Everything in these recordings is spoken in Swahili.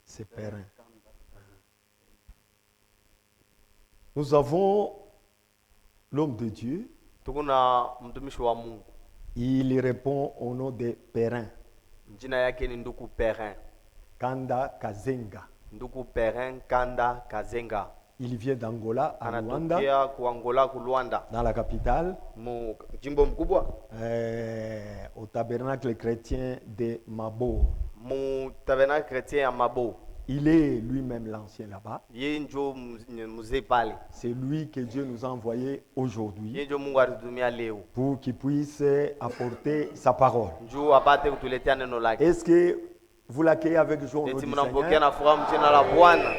C'est Perrin. Nous avons l'homme de Dieu. Tukuna mtumishi wa Mungu. Il répond au nom de Perrin. Jina yake ni Nduku Perrin. Kanda Kazenga. Nduku Perrin Kanda Kazenga. Il vient d'Angola, à Luanda, anatokea ku Angola ku Luanda, dans la capitale, jimbo mkubwa, au tabernacle chrétien de Mabo. Mu tabernacle chrétien ya Mabo. Il est lui-même l'ancien là-bas. Yeye njo mzee pale. C'est lui que Dieu nous a envoyé aujourd'hui Yeye njo Mungu alitumia leo pour qu'il puisse apporter sa parole. njoo apate kutuletea neno lake. Est-ce que vous l'accueillez avec joie au nom Eti du mnampokea na Seigneur? furaha mjina la Bwana.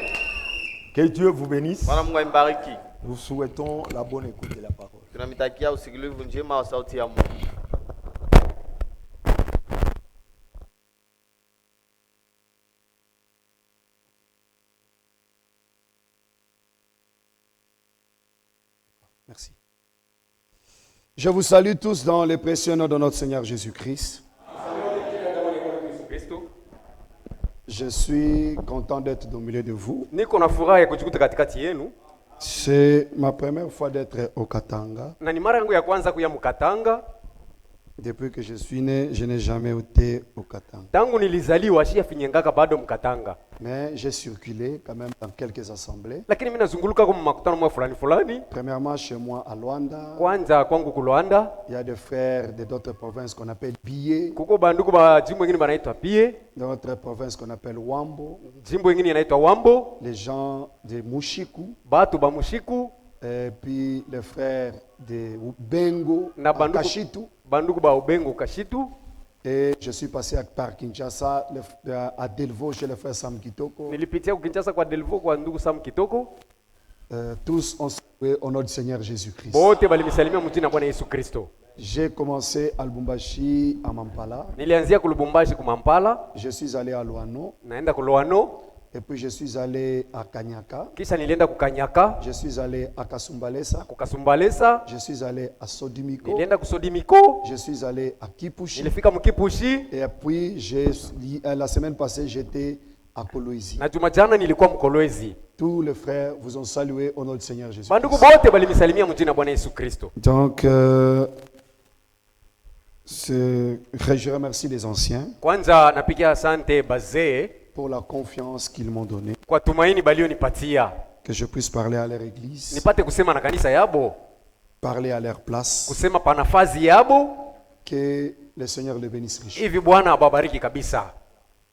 Que Dieu vous bénisse. Bwana Mungu ambariki. Nous souhaitons la bonne écoute de la parole. Tunamitakia usikilivu njema wa sauti ya Mungu. Merci. Je vous salue tous dans le précieux nom de notre Seigneur Jésus-Christ. Je suis content d'être au milieu de vous. Niko na furaha ya kujikuta katikati yenu. C'est ma première fois d'être au Katanga. Na ni mara yangu ya kwanza kuya Mkatanga. Depuis que je suis né, je n'ai jamais été au Katanga. Tangu nilizaliwa shiafinyengaka bado Mkatanga. Mais j'ai circulé quand même dans quelques assemblées. Lakini mimi nazunguluka kwa makutano mwa fulani fulani. Premièrement chez moi à Luanda. Kwanza kwangu ku Luanda. Il y a des frères de d'autres provinces qu'on appelle Bié. Kuko banduku ba jimbo ngine banaitwa Bié. Dans notre province qu'on appelle Wambo. Jimbo ngine inaitwa Wambo. Les gens de Mushiku. Batu ba Mushiku. Et puis les frères de Bengo, na banduku, Kashitu. Banduku ba Ubengo Kashitu. Et je suis passé par Kinshasa, à Delvaux, chez le frère Sam Kitoko. Nilipitia Kinshasa kwa Delvaux kwa ndugu Sam Kitoko. Tous ont salué au nom du Seigneur Jésus-Christ. Bote balimisalimia mjina Bwana Yesu Kristo. J'ai commencé à Lubumbashi, à Mampala. Nilianzia ku Lubumbashi ku Mampala. Je suis allé à Luano. Naenda ku Luano. Et puis je suis allé à Kanyaka. Kisha nilienda ku Kanyaka. Je suis allé à Kasumbalesa. Ku Kasumbalesa. Je suis allé à Sodimiko. Nilienda ku Sodimiko. Je suis allé à Kipushi. Nilifika Mkipushi. Et puis la semaine passée j'étais à Kolwezi. Na Jumajana nilikuwa Mkolwezi. Tous les frères vous ont salué au nom du Seigneur Jésus. Banduku bote balimisalimia mjina Bwana Yesu Kristo. Donc je remercie les anciens. Kwanza napigia asante bazee pour la confiance qu'ils m'ont donnée. Kwa tumaini balionipatia. Que je puisse parler à leur église. Nipate kusema na kanisa yabo. Parler à leur place. Kusema pa nafasi yabo. Que le Seigneur les bénisse richement. Hivi Bwana ababariki kabisa.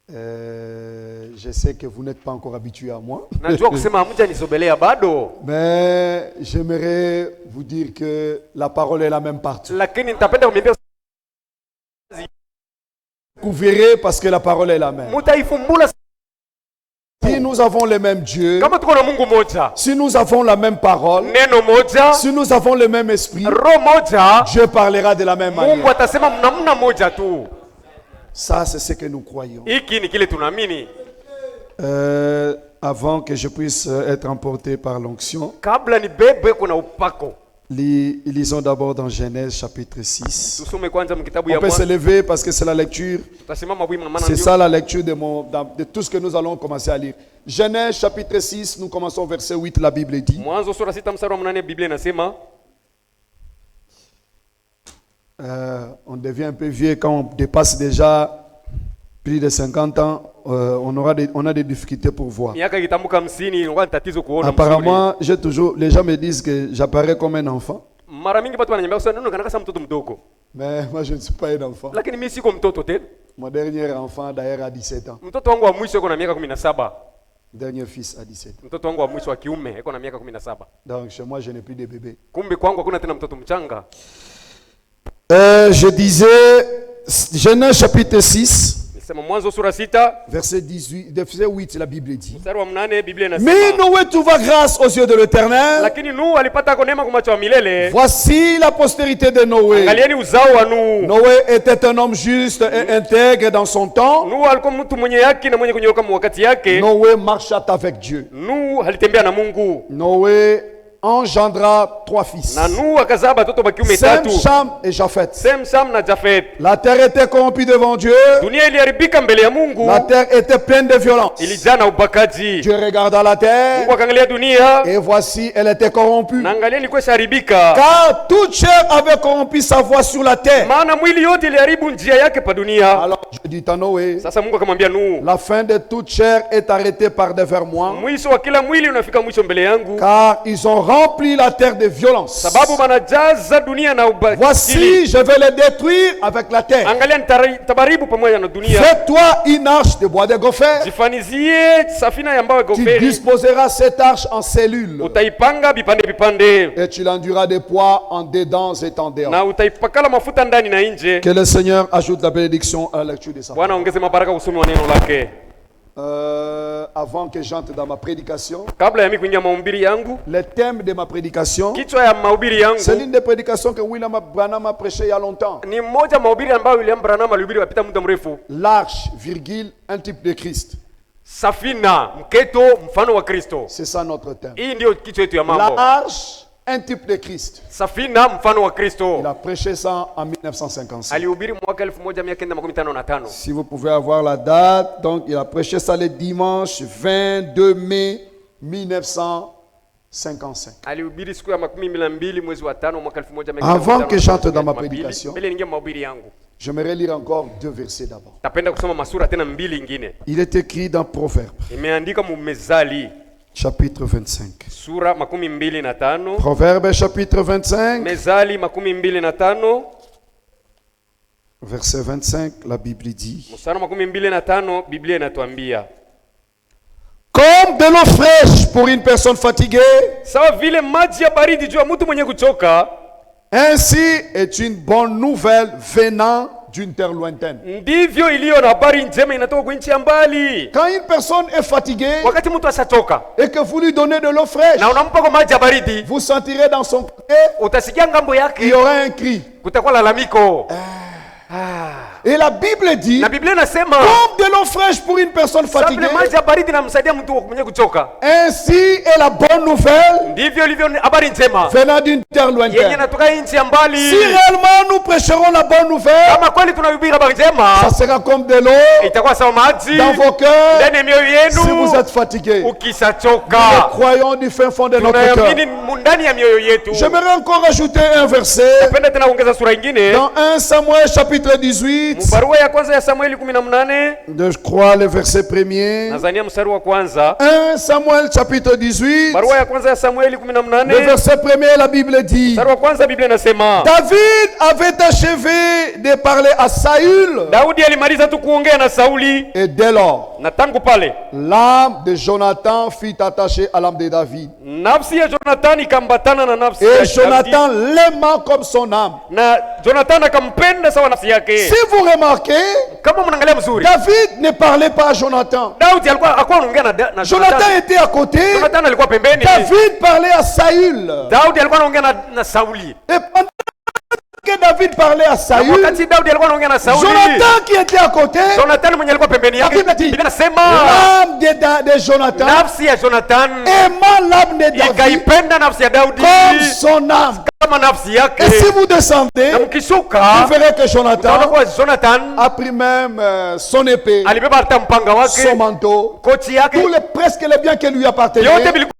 Je sais que vous n'êtes pas encore habitués à moi. Najua kusema hamja nisobelea bado. Mais j'aimerais vous dire que la parole est la même partout. Lakini nitapenda kumwambia vous verrez parce que la parole est la même. Si nous avons le même Dieu, si nous avons la même parole, si nous avons le même esprit, Dieu parlera de la même manière. Ça, c'est ce que nous croyons. Avant que je puisse être emporté par l'onction, lisons d'abord dans Genèse chapitre 6. On peut se lever parce que c'est la lecture. C'est ça la lecture de tout ce que nous allons commencer à lire. Genèse chapitre 6, nous commençons verset 8, la Bible dit. On devient un peu vieux quand on dépasse déjà plus de 50 ans. On a des difficultés pour voir. Apparemment, les gens me disent que j'apparais comme un enfant. Mais moi, je ne suis pas un enfant. Mon dernier enfant, d'ailleurs, a 17 ans. Dernier fils a 17 ans. Donc, chez moi, je n'ai plus de bébé. Je disais, Genèse chapitre 6. Verset 18, verset 8, la Bible dit. Mais Noé trouva grâce aux yeux de l'Éternel. Voici la postérité de Noé. Noé était un homme juste et intègre dans son temps. Noé marcha avec Dieu. Noé engendra 3 fils. Na Nuhu akazaa batoto ba kiume Sem, tatu. Cham et Japheth. Sem, Sam na Jafet. La terre était corrompue devant Dieu. Dunia iliharibika mbele ya Mungu. La terre était pleine de violence. Ilijaa na ubakaji. Dieu regarda la terre Mungu akaangalia dunia. et voici, elle était corrompue. Na angalia ilikuwa ishaharibika. Car toute chair avait corrompu sa voie sur la terre. Maana mwili yote iliharibu njia yake pa dunia. Alors je dis à Noé, Sasa Mungu akamwambia Nuhu, la fin de toute chair est arrêtée par devers moi, mwisho wa kila mwili unafika mwisho mbele yangu, car ils ont rempli la terre de violence. sababu wanajaza dunia na ubakili. Voici, je vais les détruire avec la terre. Angalia nitabaribu pamoja na dunia. Fais-toi une arche de bois de gopher. Jifanizie safina ya mbao ya Tu goferi. disposeras cette arche en cellules Utaipanga vipande vipande et tu l'enduras de poids en dedans et en dehors. na utaipakala mafuta ndani na nje. Que le Seigneur ajoute la bénédiction à la lecture de sa parole. Bwana ongeze mabaraka kusoma wa neno lake. Avant que j'entre dans ma prédication, Kabla ya mimi kuingia mahubiri yangu, le thème de ma prédication, kichwa ya mahubiri yangu c'est l'une des prédications que William Branham a prêché il y a longtemps. ni mmoja mahubiri ambayo William Branham alihubiri wapita muda mrefu. L'arche, virgule, un type de Christ. Safina, mketo, mfano wa Kristo. C'est ça notre thème. Hii ndio kichwa yetu ya mambo. L'arche, un type de Christ. Safina, mfano wa Il Kristo. a prêché ça en 1955. Alihubiri mwaka 1955. Si vous pouvez avoir la date, donc il a prêché ça le dimanche 22 mai 1955. Alihubiri siku ya 12 mwezi wa 5 mwaka 1955. Avant que j'entre dans ma prédication, mbele ningia mahubiri yangu, j'aimerais lire encore 2 versets d'abord. tapenda kusoma masura tena mbili ingine. Il est écrit dans Proverbes, Imeandika mu Mezali chapitre 25. sura 25. Proverbes chapitre 25, Mezali 25, verset 25, la Bible dit: mstari 25, Biblia inatuambia comme de l'eau fraîche pour une personne fatiguée, sawa vile maji ya baridi juu ya mtu mwenye kuchoka, ainsi est une bonne nouvelle venant d'une terre lointaine. ndivyo iliyo na habari njema inatoka kwa nchi ya mbali. Quand une personne est fatiguée Wakati mtu ashachoka et que vous lui donnez de l'eau fraîche, na unampa kwa maji ya baridi, vous sentirez dans son côté, utasikia ngambo il y yake aura un cri. kutakuwa lalamiko. Et la Bible dit, Na Biblia inasema comme de l'eau fraîche pour une personne sawa fatiguée, vile maji ya baridi inamsaidia mtu mwenye kuchoka, ainsi est la bonne nouvelle ndivyo ilivyo habari njema venant d'une terre yenye lointaine. inatoka nchi ya mbali. Si réellement nous prêcherons la bonne nouvelle, Kama kweli tunahubiri habari ça njema, sera comme de l'eau itakuwa sawa maji dans vos cœurs ndani ya mioyo si vous yenu êtes fatigués. Nous ukishachoka. croyons du fin fond de notre cœur. Tunaamini ndani ya mioyo yetu. J'aimerais encore ajouter un verset Napenda tena kuongeza sura nyingine, dans 1 Samuel chapitre 18, barua ya kwanza ya Samueli 18, je crois le verset premier. Nazania mstari wa kwanza. 1 Samuel chapitre 18, Barua ya kwanza ya Samueli le 18, verset premier, la Bible dit: mstari wa kwanza, Biblia inasema David avait achevé de parler à Saül, Daudi alimaliza tu kuongea na Sauli, et dès lors, na tangu pale l'âme de Jonathan fut attachée à l'âme de David. nafsi ya Jonathan ikambatana na nafsi ya Et Daudi, Jonathan l'aimant comme son âme. na Jonathan akampenda sawa nafsi yake. Si vous remarquez, Kama mnaangalia mzuri, David ne parlait pas à Jonathan. Daudi alikuwa anaongea na Jonathan était à côté. Jonathan alikuwa pembeni. David parlait à Saül. Daudi alikuwa anaongea na Sauli. Et pendant que David parlait à Saül, Wakati Daudi alikuwa anaongea na Sauli, Jonathan qui était à côté, Jonathan mwenye alikuwa pembeni yake, Biblia dit, Biblia inasema l'âme de Jonathan nafsi ya Jonathan aimant l'âme de David ikaipenda nafsi ya Daudi comme son âme. kama nafsi yake. Et si vous descendez, Na mkishuka vous verrez que utaona Jonathan kuwa Jonathan a pris même son épée, alibeba hata mpanga son wake, manteau, koti yake, presque les biens qui lui yote appartenaient. vilikuwa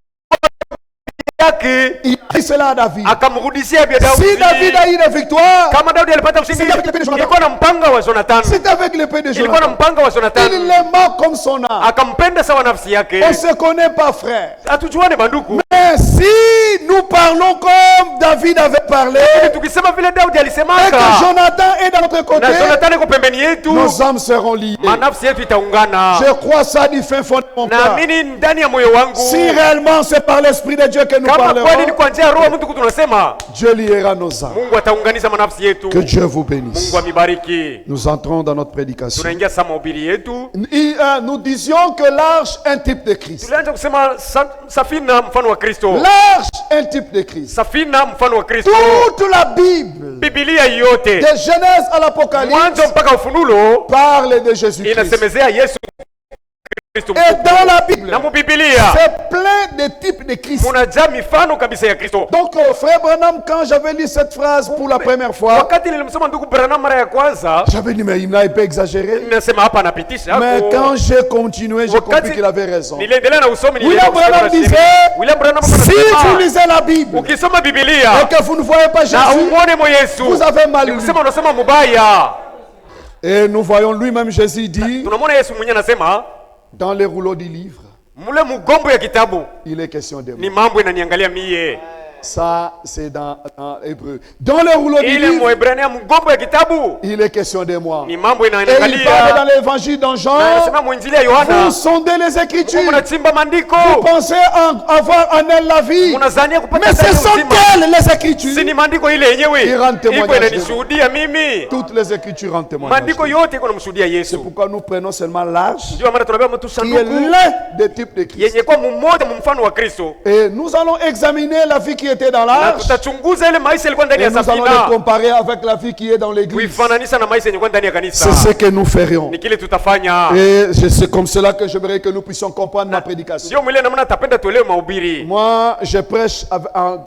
yake, Il a dit cela à David. akamrudishia vya Daudi. Si David a eu la victoire, Kama Daudi alipata ushindi, C'est avec l'épée de Jonathan. ilikuwa na mpanga wa Jonathan, c'est avec l'épée de ilikuwa na Jonathan. mpanga wa Jonathan, Il l'aima comme son âme. akampenda sawa nafsi yake. On ne se connaît pas, frère. Hatujuane banduku, Mais si nous parlons comme David avait parlé, tukisema vile Daudi et alisemaka que Jonathan est dans notre côté, na Jonathan iko pembeni yetu, nos âmes seront liées. manafsi yetu itaungana. Je crois ça du fin fond de mon cœur. Naamini ndani ya moyo wangu, Si réellement c'est par l'Esprit de Dieu que nous kama kweli ni parlerons, kwa njia ya roho mtu tunasema, Dieu liera nos âmes. Mungu ataunganisha manafsi yetu. Que Dieu vous bénisse. Mungu amibariki. Nous entrons dans notre prédication. Tunaingia sasa mahubiri yetu. Nous disions que l'arche est un type de Christ. Tulianza kusema safina mfano wa Kristo. L'arche est un type de Christ. Safina mfano wa Kristo. Toute la Bible, Biblia yote de Genèse à l'Apocalypse, mwanzo mpaka Ufunuo parle de Jésus-Christ. inasemezea Yesu Kristo Et dans la Bible, na mubibilia c'est plein de types de Christ. munajaa mifano kabisa ya Kristo. Donc, frère Branham, quand j'avais lu cette phrase pour la première fois, Wakati nilimsoma ndugu Branham mara ya kwanza, j'avais dit, mais il n'a pas exagéré. nasema hapa anapitisha Mais hapo. quand j'ai continué, j'ai Wakati compris qu'il avait raison. niliendelea na usomi, William Branham disait, William Branham si vous anasema lisez la Bible ukisoma Biblia et que vous ne voyez pas na Jésus, umuone mo Yesu, vous avez mal lu. nikusema unasema mubaya. Et nous voyons lui-même, Jésus dit, Tunamwona Yesu mwenyewe anasema dans les rouleaux du livre, mule mugombo ya kitabu il est question de moi. ni mambo inaniangalia mie. Ça, c'est dans Hébreu. Dans les rouleaux du Ile livre, Mwebrania mugombo ya kitabu il est question de moi. ni mambo Et il parle inaniangalia. dans l'évangile dans Jean, Na anasema mwinjili ya Yohana, vous sondez les Écritures, mnachimba maandiko, vous pensez avoir en elle la vie, mnazania kupata mais ce ndani sont uzima. elles les Si Écritures. ni maandiko ile yenyewe Il rend témoignage iko inanishuhudia mimi. Toutes les Écritures en témoignage. Maandiko yote iko namshuhudia C'est Yesu. pourquoi nous prenons seulement l'arche, Ndio maana tunaambia mtu qui est sanduku l'un des types de Christ. yenye kwa mmoja mfano wa Kristo, Et nous allons examiner la vie qui était dans na l'arche, tutachunguza ile maisha ilikuwa ndani et ya nous allons safina, les comparer avec la vie qui est dans l'église. kuifananisha na maisha yenye kwa ndani ya kanisa. C'est ce que nous ferions. Ni kile tutafanya. Et c'est comme cela que j'aimerais que nous puissions comprendre ma prédication. Ndio mwile namna tapenda tolewe mahubiri. Moi, je prêche,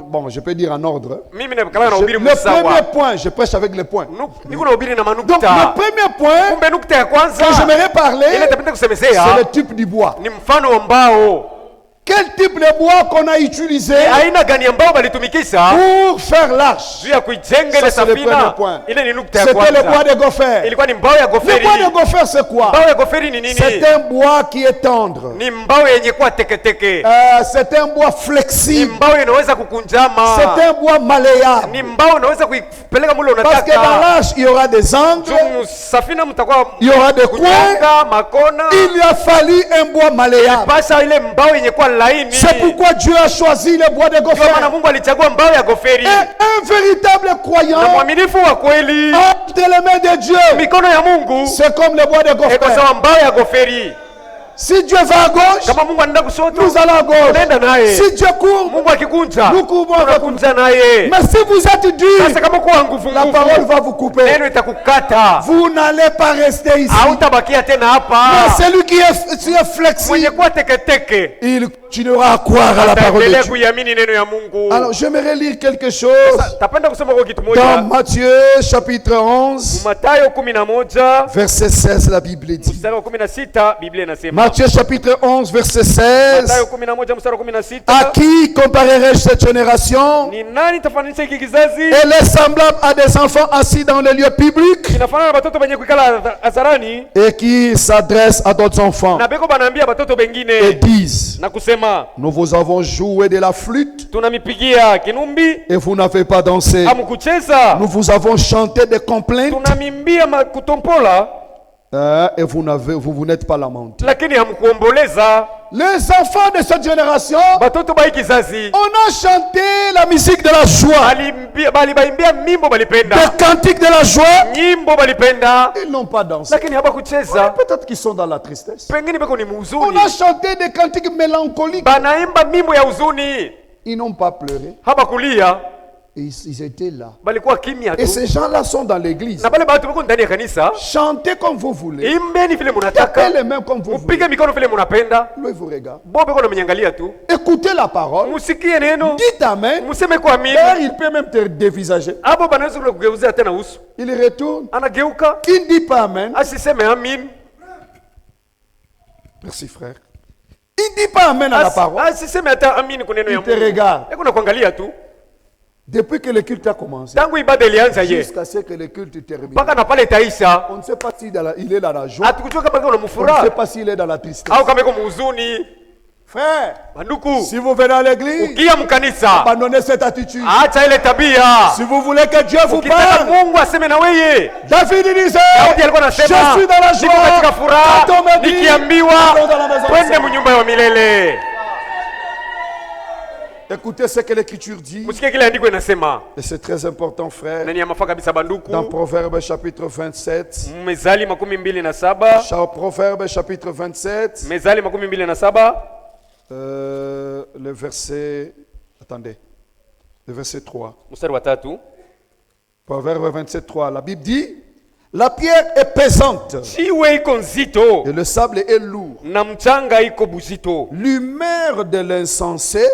bon, je peux dire en ordre. Mimi nakala na Le hubiri premier msawa. point, je prêche avec les points. Niko na hubiri na Donc, manukta. le premier point Kumbe nukta ya kwanza que j'aimerais parler, ile tapenda c'est kusemezea le type du bois. ni mfano wa mbao. Quel type de bois qu'on a utilisé Aina gani ya mbao balitumikisha pour faire l'arche? juu ya kuijenga Ça, ile c'est le premier safina? point. Ile ni nukta ya C'était le bois kwanza. de gopher. Ilikuwa ni mbao ya Le goferi. bois de gopher, c'est quoi? Mbao ya goferi ni nini? C'est un bois qui est tendre. Ni mbao yenye kuwa teketeke. C'est un bois Ni flexible. mbao inaweza kukunjama. C'est un bois malléable. Ni mbao unaweza kuipeleka mule Parce que dans unataka. l'arche, il y aura des angles, Juu safina mtakuwa il y aura des coins. kunyonga makona. Il lui a fallu un bois malléable. Pasha ile mbao yenye kuwa laini. C'est pourquoi Dieu a choisi le bois de Ndio maana gopher. Mungu alichagua mbao ya goferi. Et un véritable Na croyant mwaminifu wa kweli entre les mains de Dieu, mikono ya Mungu c'est comme le bois de iko gopher. sawa mbao ya goferi. Si Dieu va à gauche, Kama Mungu anaenda kushoto, nous allons à tunaenda gauche. naye. Si Dieu court, Mungu akikunja, nous courons avec lui. tunakunja naye. Mais si vous êtes dur, Sasa kama kuwa nguvu la parole nguvu, va vous couper. neno itakukata. Vous n'allez pas rester ici. Hautabakia tena hapa. Mais celui qui est Mwenye flexible, kuwa teketeke il continuera à croire à la parole de ataendelea Dieu. kuiamini neno ya Mungu. Alors, j'aimerais lire quelque chose Tapenda kusoma kwa kitu dans moja. Matthieu chapitre 11, Mathayo 11 verset 16, la Bible dit. mstari wa 16, Biblia inasema. Matthieu chapitre 11, verset 16. Mathayo 11 mstari wa 16. À qui comparerai-je cette génération? Ni nani tafananisha hiki kizazi? Elle est semblable à des enfants assis dans les lieux publics Inafanana na watoto wenye kuikala hadharani et qui s'adressent à d'autres enfants na beko banaambia watoto et wengine disent, na kusema nous vous avons joué de la flûte tunamipigia kinumbi et vous n'avez pas dansé. amukucheza, Nous vous avons chanté des complaintes tunamimbia kutompola et vous n'êtes pas lamenté. lakini hamkuomboleza. Les enfants de cette génération, Batoto ba hii kizazi on a chanté la musique de la joie, balibaimbia mimbo balipenda, des cantiques de la joie. nyimbo balipenda, Ils n'ont pas dansé. lakini habakucheza. Peut-être qu'ils sont dans la tristesse. Pengine beko ni On muhuzuni, a chanté des cantiques mélancoliques. banaimba mimbo ya huzuni, Ils n'ont pas pleuré. habakulia, Ils étaient là. balikuwa kimya Et tu. ces gens-là sont dans l'église. Na bale batu beko ndani ya kanisa, Chantez comme vous voulez. imbeni vile Tapez munataka, les mains comme vous voulez. mupige mikono vile munapenda, Lui vous regarde. bo beko namnyangalia tu. Écoutez la parole. Musikie neno, Dites amen. museme kwa D'ailleurs, amini. il peut même te dévisager. Hapo banaweza kugeuzia tena uso, Il retourne. anageuka Il ne dit pas amen. asiseme amin, Merci frère. Il ne dit pas amen à la parole. asiseme hata amin kwa neno ya Il te Mungu. regarde. Eko na kuangalia tu Depuis que le culte a commencé. tangu ibada ilianza ye Jusqu'à ce que le culte termine. mpaka na pale itaisha, On ne sait pas s'il est dans la joie. hatukujua kama iko na On ne sait mfuraha pas s'il est dans la tristesse. au kama iko muhuzuni. Frère, Banduku, si vous venez à l'église, ukia mkanisa, abandonnez cette attitude. acha ile tabia. Si vous voulez que Dieu vous Ukitaka parle, Mungu aseme na weye. David disait, Daudi alikuwa je anasema suis dans la niko katika joie. furaha, Quand on me dit, nikiambiwa allons dans la maison twende du Seigneur. mnyumba ya milele. Écoutez ce que l'Écriture dit. Msikie kile andiko inasema, Et c'est très important, frère. na ni ya mafaa kabisa banduku. Dans Proverbe chapitre 27. Mezali 27, Proverbe chapitre 27. Mezali 27, Le verset. Attendez. Le verset 3. mstari wa 3. Proverbe 27, 3. La Bible dit, La pierre est pesante jiwe iko nzito et le sable est lourd. na mchanga iko buzito. L'humeur de l'insensé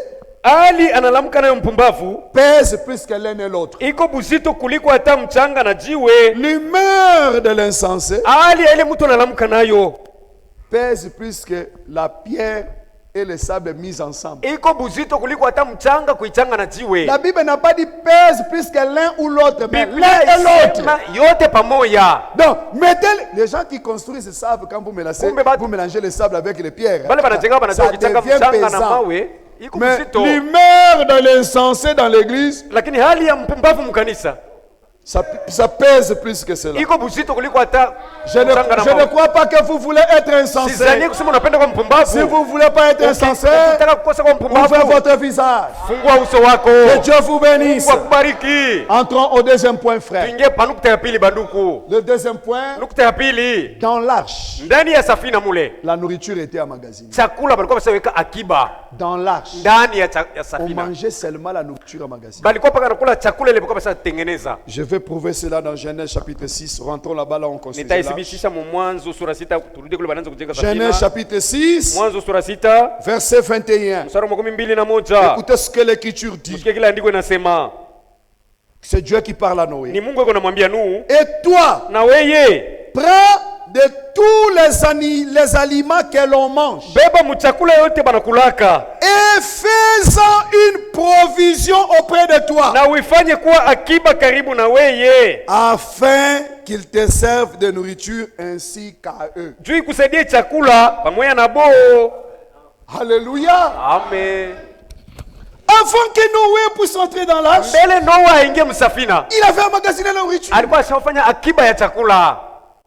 Ali analamka nayo mpumbavu pèse plus que l'un et l'autre. iko buzito kuliko hata mchanga na jiwe. L'humeur de l'insensé Ali ya ile mtu analamka nayo pèse plus que la pierre et le sable mis ensemble. iko buzito kuliko hata mchanga kuichanga na jiwe. La Bible n'a pas dit pèse plus que l'un ou l'autre, mais Biblia l'un et l'autre. isema yote pamoja. Donc, mettez les gens qui construisent savent quand vous mélangez le sable avec les pierres. Bale banajenga banatoa Ça kichanga devient mchanga na pesant. mawe iko Mais buzito. l'humeur de l'insensé dans l'église, Lakini hali ya mpumbavu mkanisa ça pèse plus que cela. iko buzito kuliko hata Je ne mchanga na crois pas que vous voulez être insensé. Sidhani kusema unapenda kwa mpumbavu. Si vous ne voulez pas être insensé, Ukitaka kukosa kwa ouvrez mpumbavu, votre visage. fungua uso wako. Que Dieu vous bénisse. Mungu akubariki. Entrons au deuxième point, frère. Tuingie pa nukta ya pili banduku. Le deuxième point, Nukta ya pili, dans l'arche, ndani ya safina mule la nourriture était emmagasinée. chakula balikuwa basaweka akiba Dans l'arche, ndani ya on safina. mangeait seulement la nourriture emmagasinée. Balikuwa paka nakula chakula ile balikuwa basatengeneza. Je vais prouver cela dans Genèse chapitre 6. Rentrons là-bas, là on construit l'arche. Nitaithibitisha mu Mwanzo sura 6, turudi kule banaanza kujenga Genèse safina. chapitre 6, Mwanzo sura 6 verset 21. mstari wa 21. Écoutez ce que l'Écriture dit. Msikie kile andiko inasema. C'est Dieu qui parle à Noé. Ni Mungu yuko anamwambia Nuhu, Et toi, na weye prends de tous les aliments que l'on mange beba mchakula yote banakulaka et fais-en une provision auprès de toi, na uifanye kuwa akiba karibu na weye, afin qu'ils te servent de nourriture ainsi qu'à eux. juu ikusaidie chakula pamoja na bo. Alléluia. Amen. Avant que Noé puisse entrer dans l'arche, Mbele Noa aingie msafina, il avait emmagasiné la nourriture. alikuwa ashafanya akiba ya chakula.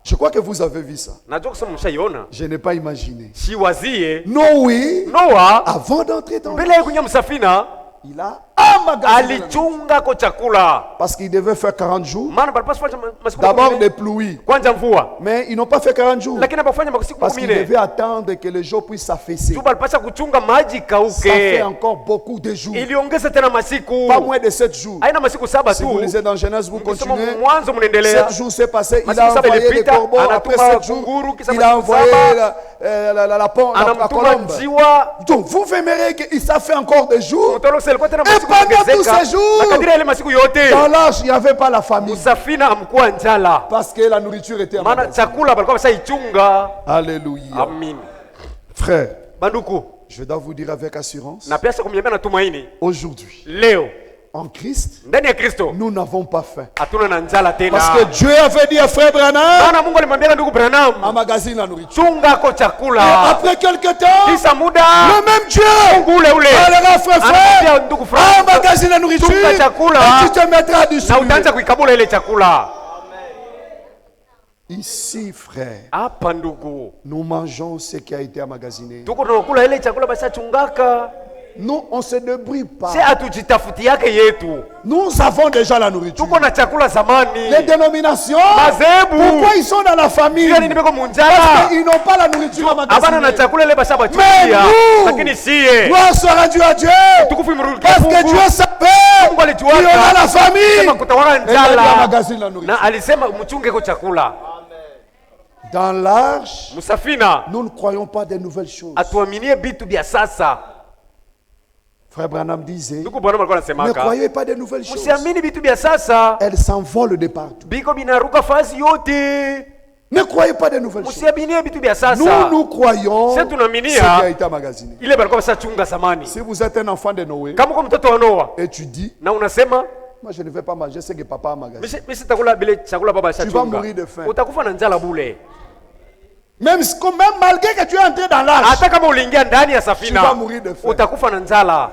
Je crois que vous avez vu ça. Najua kusema mshaiona, Je n'ai pas imaginé. shiwazie Noé, Noa avant d'entrer dans mbele ya kuingia msafina il a emmagasiné la nourriture. alichunga ko chakula, Parce qu'il devait faire 40 jours. maana balipaswa kufanya masiku D'abord 10, des pluies. kwanza mvua, Mais ils n'ont pas fait 40 jours. lakini abafanya masiku Parce qu'ils 10 devaient attendre que le jour puisse s'affaisser. tu balipasha kuchunga maji Ça fait kauke, encore beaucoup de jours. iliongeza tena masiku, Pas moins de 7 jours. haina masiku 7 Si vous tu. lisez dans Genèse, vous Mkisoma continuez. Mwanzo mnaendelea. 7 jours s'est passé. Il Masiku a saba envoyé les ilipita, corbeaux. Après anatuma 7 jours, kunguru, kisa il a masiku envoyé saba, la anamtuma colombe. njiwa. Donc vous verrez que ça fait encore des jours. Mtolose alikuwa tena Et masiku pendant tous kuongezeka. ces jours, Na kadiri ya ile masiku yote Dans l'arche, il n'y avait pas la famille. msafina amkuwa njala, Parce que la nourriture était maana emmagasinée. chakula balikuwa bashaichunga. Alléluia. Amin. Frère, Banduku, je dois vous dire avec assurance, na pia kumwambia na tumaini, aujourd'hui, leo en Christ, ndani ya Kristo nous n'avons pas faim. hatuna na njala tena. Parce que Dieu avait dit à frère Branham, Maana Mungu alimwambia ndugu Branham, emmagasine la nourriture. chunga ko Et chakula. après quelque temps, Kisha muda le même Dieu Mungu ule ule parlera frère, anamwambia frère, ndugu Frank, emmagasine la nourriture chunga chakula et tu te mettras dessus. na utaanza kuikabula ile chakula. Ici, frère, Hapa ndugu, nous mangeons ce qui a été emmagasiné. tuko tunakula ile chakula basi chungaka. Nous, on ne se débrouille pas. Si atujitafuti yake yetu. Nous avons déjà la nourriture. Tuko na chakula zamani. Les dénominations, Mazebu. pourquoi ils sont dans la famille? Pia nini beko Parce munjala. qu'ils n'ont pas la nourriture Abana na emmagasinée. chakula ile basa Mais bachukia. nous, Lakini siye. gloire soit rendue à Dieu. Tukufu imrudi Parce que Mungu. Dieu savait Mungu qu'il y aura la alijuaka. famille. Sema kutawala Et il a njala. emmagasine la nourriture. Na alisema mchunge ko chakula. Dans l'arche, Musafina nous ne croyons pas des nouvelles choses. atuaminie bitu bya sasa. Frère Branham disait, Ndugu Bwana alikuwa ne anasemaka, croyez pas des nouvelles choses. msiamini bitu bya sasa. Elles s'envolent de partout. Biko binaruka fasi yote. Ne croyez pas des nouvelles choses. Msiaminie bitu bya sasa. Nous croyons Sisi tunaaminia ce qui a été emmagasiné. ile balikuwa basa chunga zamani. Si vous êtes un enfant de Noé Kama uko mtoto wa Noa et tu dis, na unasema moi je ne vais pas manger ce que papa a emmagasiné. mimi sitakula bile chakula baba vas ashachunga, mourir de faim. utakufa na njala bule. Même malgré que tu es entré dans l'arche, Hata kama uliingia ndani ya tu safina vas mourir de faim. utakufa na njala.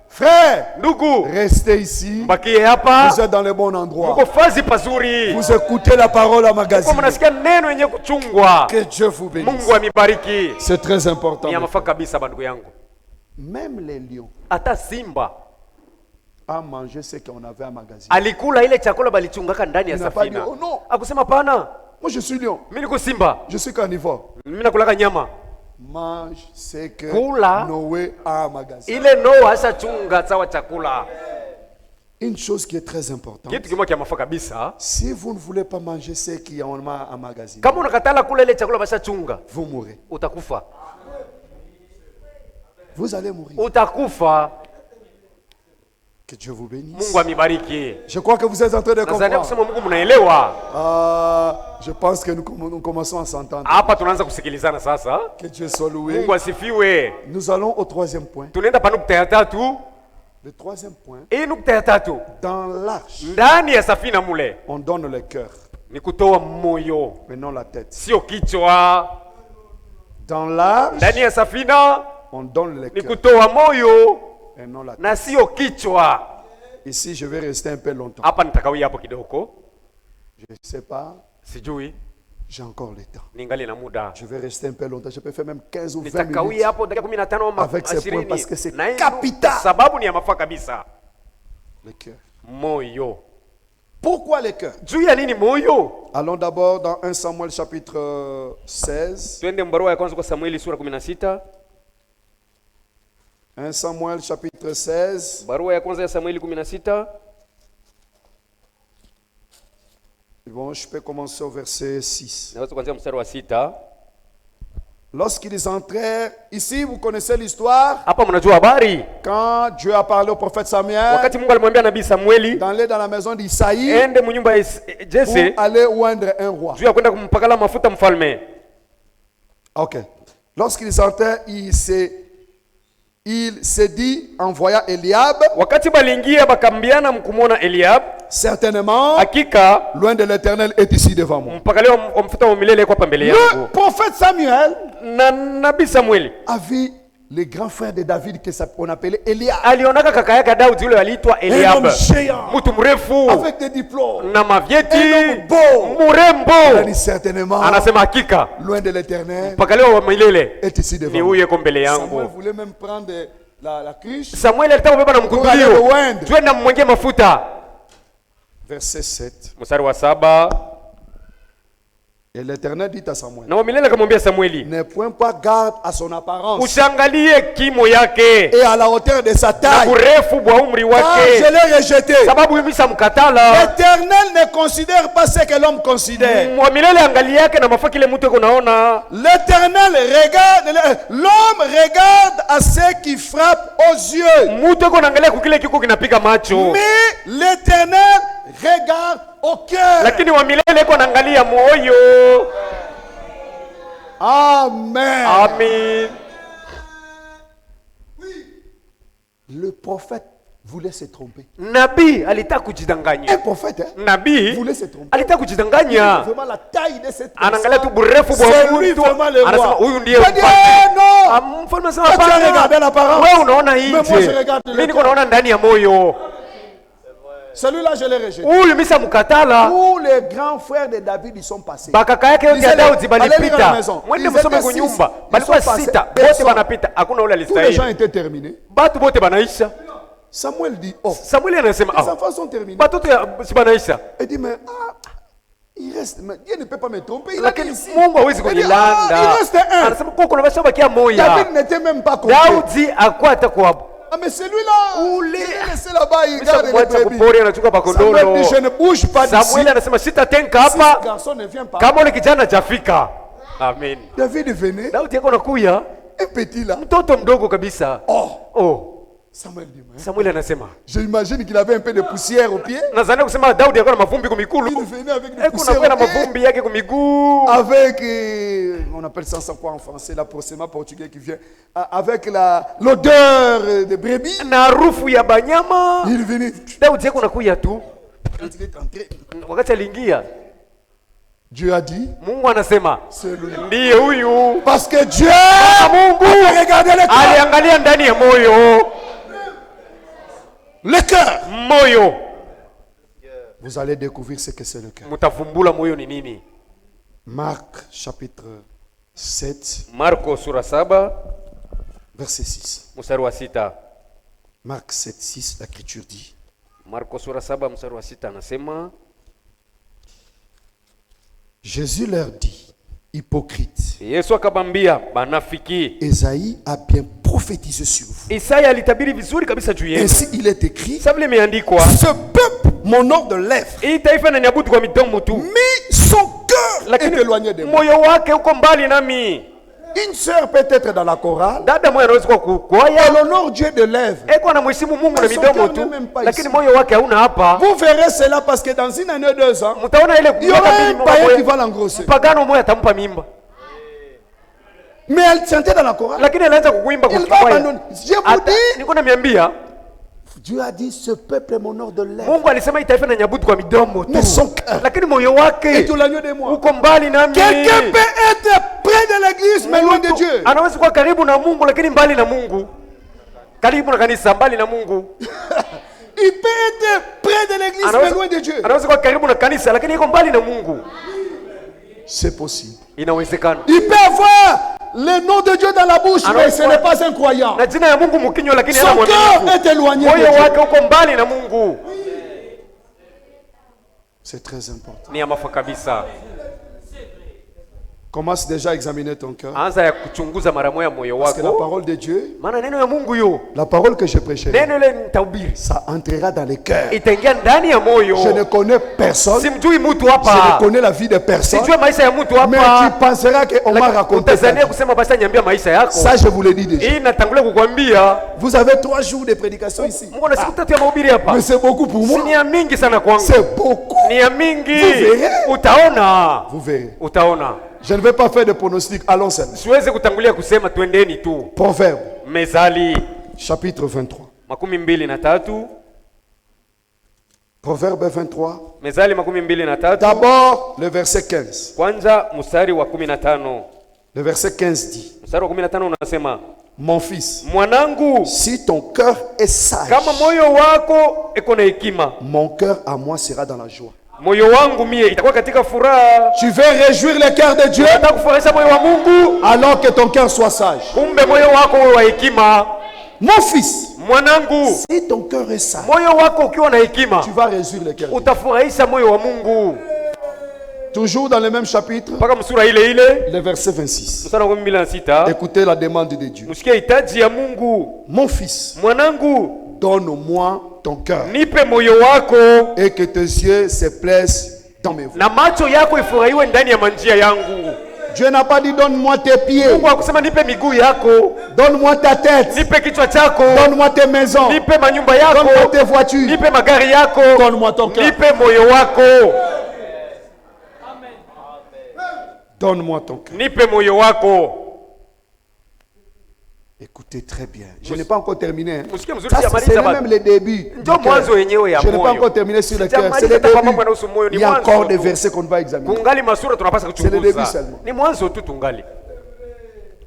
Frère, Ndugu, restez ici. bakie hapa, Vous êtes dans le bon endroit. uko fazi pazuri, Vous écoutez la parole uko emmagasinée. mnasikia neno yenye kuchungwa. Que Dieu vous bénisse. Mungu amibariki. C'est très important. Ni ya mafaa kabisa bandugu yangu. Même les lions Hata simba ont mangé ce qu'on avait emmagasiné. alikula ile chakula balichungaka ndani ya Il n'a pas dit, safina. oh non, Akusema pana, moi je suis lion, mimi niko simba, je suis carnivore. mimi nakulaka nyama. Mange ce que Kula. Noé a emmagasiné. Ile Noa ashachunga sawa chakula. Une chose qui est très importante. Kitu kimoja kia mafaa kabisa. Si vous ne voulez pas manger ce qui est en magasin, Kama unakatala kula ile chakula bashachunga, vous mourrez. utakufa. Vous allez mourir. Utakufa. Que Dieu vous bénisse. Mungu amibariki. Je crois que vous êtes en train de Nazania comprendre. kusema Mungu mnaelewa. Je pense que nous commençons à s'entendre. Hapa tunaanza kusikilizana sasa. Que Dieu soit loué. Mungu asifiwe. Nous allons au troisième point. Tunaenda pa nukta ya tatu. Le troisième point. Hii nukta ya tatu. Dans l'arche, Ndani ya safina mule on donne le cœur, ni kutoa moyo, mais non la tête. sio kichwa. Dans l'arche, Ndani ya safina on donne le ni cœur, kutoa moyo et non la tête. na sio kichwa. Ici, je vais rester un peu longtemps. Hapa nitakawia hapo kidogo. Je ne sais pas, Sijui j'ai encore le temps. ningali na muda. Je vais rester un peu longtemps. Je peux faire même 15 ou 20 minutes. Nitakawia hapo dakika 15 au Avec ces points, parce que c'est 20. Na hii capital. sababu ni ya mafaa kabisa. Le cœur. Moyo. Pourquoi le cœur? Juu ya nini moyo? Allons d'abord dans 1 Samuel chapitre 16. Twende barua ya kwanza kwa Samueli sura 16. 1 Samuel chapitre 16. Barua ya kwanza ya Samueli 16. Bon, je peux commencer au verset 6. Naweza kuanzia mstari wa 6. Lorsqu'ils entrèrent, ici vous connaissez l'histoire, Hapa mnajua habari. quand Dieu a parlé au prophète Samuel, Wakati Mungu alimwambia nabii Samueli d'aller dans la maison d'Isaïe ende mnyumba ya pour Jesse aller oindre un roi. juu ya kwenda kumpakala mafuta mfalme. Ok. Lorsqu'ils entrèrent, il s'est dit en voyant Eliab, Wakati baliingia bakambiana mkumwona Eliab, certainement, hakika loin de l'Éternel est ici devant moi. mpakali wa mafuta wa milele kwa mbele Le yangu. prophète Samuel Na nabii Samueli a vu le grand frère de David qu'on appelait Eliab, alionaka kaka yake Daudi yule aliitwa un Eliab, homme géant mtu mrefu avec des diplômes. na mavyeti, Un homme beau. Il a mrembo. dit certainement, Anasema hakika loin de l'Éternel mpakali wa milele est ici ni devant moi. huyo kwa mbele Samuel yangu. voulait même prendre la cruche. Samueli alitaka kubeba na mkundulio Uende. twende mmwenge mafuta. Verset 7. Mstari wa 7. Et l'Éternel dit à Samuel, Na wa milele akamwambia Samueli, ne point pas garde à son apparence usiangalie kimo yake et à la hauteur de sa na taille, urefu bwa umri car je wake, l'ai rejeté. sababu mimi samkatala. L'Éternel ne considère pas ce que l'homme considère. Wa milele angali yake na mafaa kile mtu kunaona. L'Éternel regarde, l'homme regarde à ce qui frappe aux yeux, Mtu eko naangalia kukile kiko kinapiga macho, mais l'Éternel regarde au cœur. lakini wa milele eko naangalia moyo. Amen. Amen. Le prophète voulait se tromper. Nabii alitaka Un kujidanganya. prophète Nabii voulait se tromper. alitaka kujidanganya. Vraiment la taille de cette Anaangalia tu personne. burefu bwa C'est lui mtu. vraiment le Anasema roi. huyu ndiye Il a dit, mfalme. eh, non. Mfalme anasema Toi, tu as hapana. regardé l'apparence. Wewe unaona Mais moi, je nje. regarde le Mimi niko cœur. naona ndani ya moyo. Celui-là, je l'ai rejeté. Huyu misa mkatala. Tous les grands frères de David, ils sont passés. Bakaka yake yote ya Lisez-le. Daudi Allez lire à la balipita. maison. Mwende Ils msome étaient kwa six. nyumba. Ils Balikuwa sont passés. sita. Personne. Wote banapita. Hakuna ule Tous les gens alistahili. étaient terminés. Batu bote banaisha. Samuel dit, oh, Samueli anasema les ah, enfants sont terminés. batoto ya si banaisha. Il dit, mais il reste, mais Dieu ne peut pas me tromper. Il a dit Lakini ici. Mungu hawezi Il dit, kunilanda. il reste un. Anasema kwa kuna bashabakia moya. David n'était même pas compté. Daudi akwata kwa Ah, mais celui-là, il est laissé là-bas, il Misa garde les kumwacha brebis. kupori anachukua Samuel bakondolo. dit, je ne bouge pas d'ici. Samueli anasema sitatenka Si ce hapa garçon ne vient pas. kama ule kijana jafika. Amen. David venait, Daudi yako nakuya un petit là. mtoto mdogo kabisa. Oh, Oh, Samuel dit, mais Samueli anasema j'imagine qu'il avait un peu de poussière aux pieds. nadhani kusema Daudi alikuwa na mavumbi kumikulu. Il venait avec des Eko poussières nakuwa na aux pieds. mavumbi yake kumiguu. Avec, on appelle ça quoi en français, là, c'est ma portugais qui vient. Avec l'odeur de brebis. Na harufu ya banyama. Il venait. Daudi yako nakuya tu. Quand il est entré, Wakati aliingia, Dieu a dit, Mungu anasema c'est lui. ndiye huyu. Parce que Dieu Mungu a regardé le cœur. aliangalia ndani ya moyo. Le cœur. Moyo. Vous allez découvrir ce que c'est le cœur. Mtavumbula moyo ni nini. Marc chapitre 7, Marko sura 7 verset 6. mstari wa 6. Marc 7, 6, l'écriture dit, Marko sura 7 mstari wa 6 anasema, Jésus leur dit, hypocrite, Yesu akabambia banafiki, Esaïe a bien prophétisé sur vous. Isaya alitabiri vizuri kabisa juu yenu. Ainsi il est écrit, Sasa vile imeandikwa, ce peuple m'honore de lèvres, hii taifa inaniabudu kwa midomo tu, mais son cœur est lakini éloigné de moi. moyo wake uko mbali nami. Une sœur peut être dans la chorale, Dada moja anaweza kuwa kukwaya, elle honore Dieu de lèvres. eko anamheshimu Mungu na Mais son midomo cœur tu, n'est même pas lakini ici. moyo wake hauna hapa. Vous verrez cela parce que dans une année, 2 ans, Mtaona ile il y aura un païen qui va l'engrosser. mpagano moja atampa mimba, Mais elle chantait dans la chorale. lakini anaanza kukuimba kwa Il va kikwaya. abandonner. Je vous Hata dis, niko namiambia, Dieu a dit ce peuple m'honore de lèvres. Mungu alisema hii taifa inaniabudu kwa midomo tu, Mais son cœur lakini moyo est wake éloigné de moi. uko mbali nami. Quelqu'un peut être près de l'église mais loin de Mtu Dieu. anaweza kuwa karibu na Mungu lakini mbali na Mungu, karibu na kanisa mbali na Mungu. Il peut être près de l'église mais loin de Dieu. Anaweza kuwa karibu na kanisa lakini iko mbali na Mungu. C'est possible. Inawezekana. Il peut avoir le nom de Dieu dans la bouche mais ce n'est pas un croyant. Na jina ya Mungu mkinywa lakini Son hana cœur mwaminifu. est éloigné Moyo de Dieu. wake uko mbali na Mungu. C'est très important. Ni ya mafa kabisa. Commence déjà à examiner ton cœur. Anza ya kuchunguza mara moja moyo Parce que la wako. parole de Dieu, Maana neno ya Mungu yo, la parole que je prêcherai, neno ile nitahubiri, ça entrera dans les cœurs. itaingia ndani ya moyo. Je ne connais personne. Simjui mtu Je ne hapa. connais la vie de personne. Sijui maisha ya mtu Mais tu hapa. penseras qu'on m'a raconté ça. Utazania kusema basi niambia maisha yako. Ça, je vous l'ai dit déjà. Hii natangulia kukwambia. Vous avez 3 jours de prédication ici. Mungu na siku tatu ya mahubiri hapa. Mais c'est beaucoup pour Si moi. ni ya mingi sana kwangu. C'est beaucoup. Ni ya mingi. Vous verrez. Utaona. Vous verrez. Utaona. Je ne vais pas faire de pronostic. Allons seulement. Siwezi kutangulia kusema twendeni tu. Proverbe, Mezali chapitre 23. 23. Proverbe 23. Mezali 23. D'abord, le verset 15. Kwanza mstari wa 15. Le verset 15 dit, Mstari wa 15 unasema, mon fils, mwanangu, si ton cœur est sage, kama moyo wako iko na hekima, mon cœur à moi sera dans la joie. moyo wangu mie itakuwa katika furaha. Tu veux réjouir le cœur de Dieu Nataka kufurahisha moyo wa Mungu, alors que ton cœur soit sage. kumbe moyo wako uwe wa hekima. Mon fils, Mwanangu, si ton cœur est sage, moyo wako ukiwa na hekima, tu vas réjouir le cœur de Dieu. utafurahisha moyo wa Mungu. Toujours dans le même chapitre, Mpaka msura ile ile, le verset 26. mstari wa 26. Écoutez la demande de Dieu. Msikie hitaji ya Mungu. Mon fils, Mwanangu, donne-moi ton cœur nipe moyo wako et que tes yeux se plaisent dans mes voies. na macho yako ifurahiwe ndani ya manjia yangu. Dieu n'a pas dit donne-moi tes pieds, Mungu hakusema nipe miguu yako, donne-moi ta tête, nipe kichwa chako, donne-moi tes maisons, nipe manyumba donne-moi yako, tes voitures, nipe magari yako, donne-moi ton cœur, nipe moyo wako, donne-moi ton cœur. nipe moyo wako. Écoutez très bien. Je n'ai pas encore terminé. hein. Msikie mzuri, Ça, c'est sijamaliza même bado. le début. du Ndio cœur. mwanzo wenyewe ya Je n'ai pas moyo. encore terminé sur le cœur. C'est Sijamaliza le hata kwa mambo début. yanahusu moyo, ni Il y a mwanzo encore des tu. versets qu'on va examiner. Kungali masura tunapaswa C'est le début kuchunguza. seulement. Ni mwanzo tu tungali.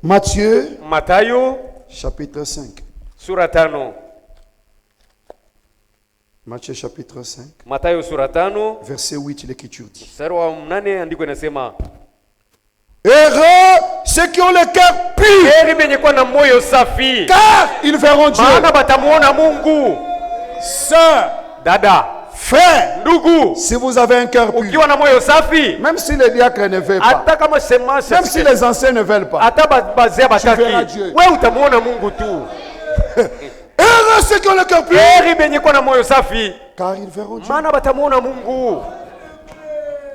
Matthieu, Mathayo chapitre 5. sura 5. Matthieu, chapitre 5. Mathayo sura 5 Verset 8, l'écriture dit. mstari wa 8 andiko inasema, Heureux ceux qui ont le cœur pur, heri benye kuwa na moyo safi, car ils verront Dieu. maana batamuona Mungu. Sœur, Dada, frère, ndugu, si vous avez un cœur pur, ukiwa na moyo safi, même si les diacres ne veulent pas, hata kama shemasi, même si les anciens ne veulent pas, hata bazea verras bataki, Dieu. wewe utamuona Mungu tu. heureux ceux qui ont le cœur pur, Heri benye kuwa na moyo safi, car ils verront Dieu. maana batamuona Mungu.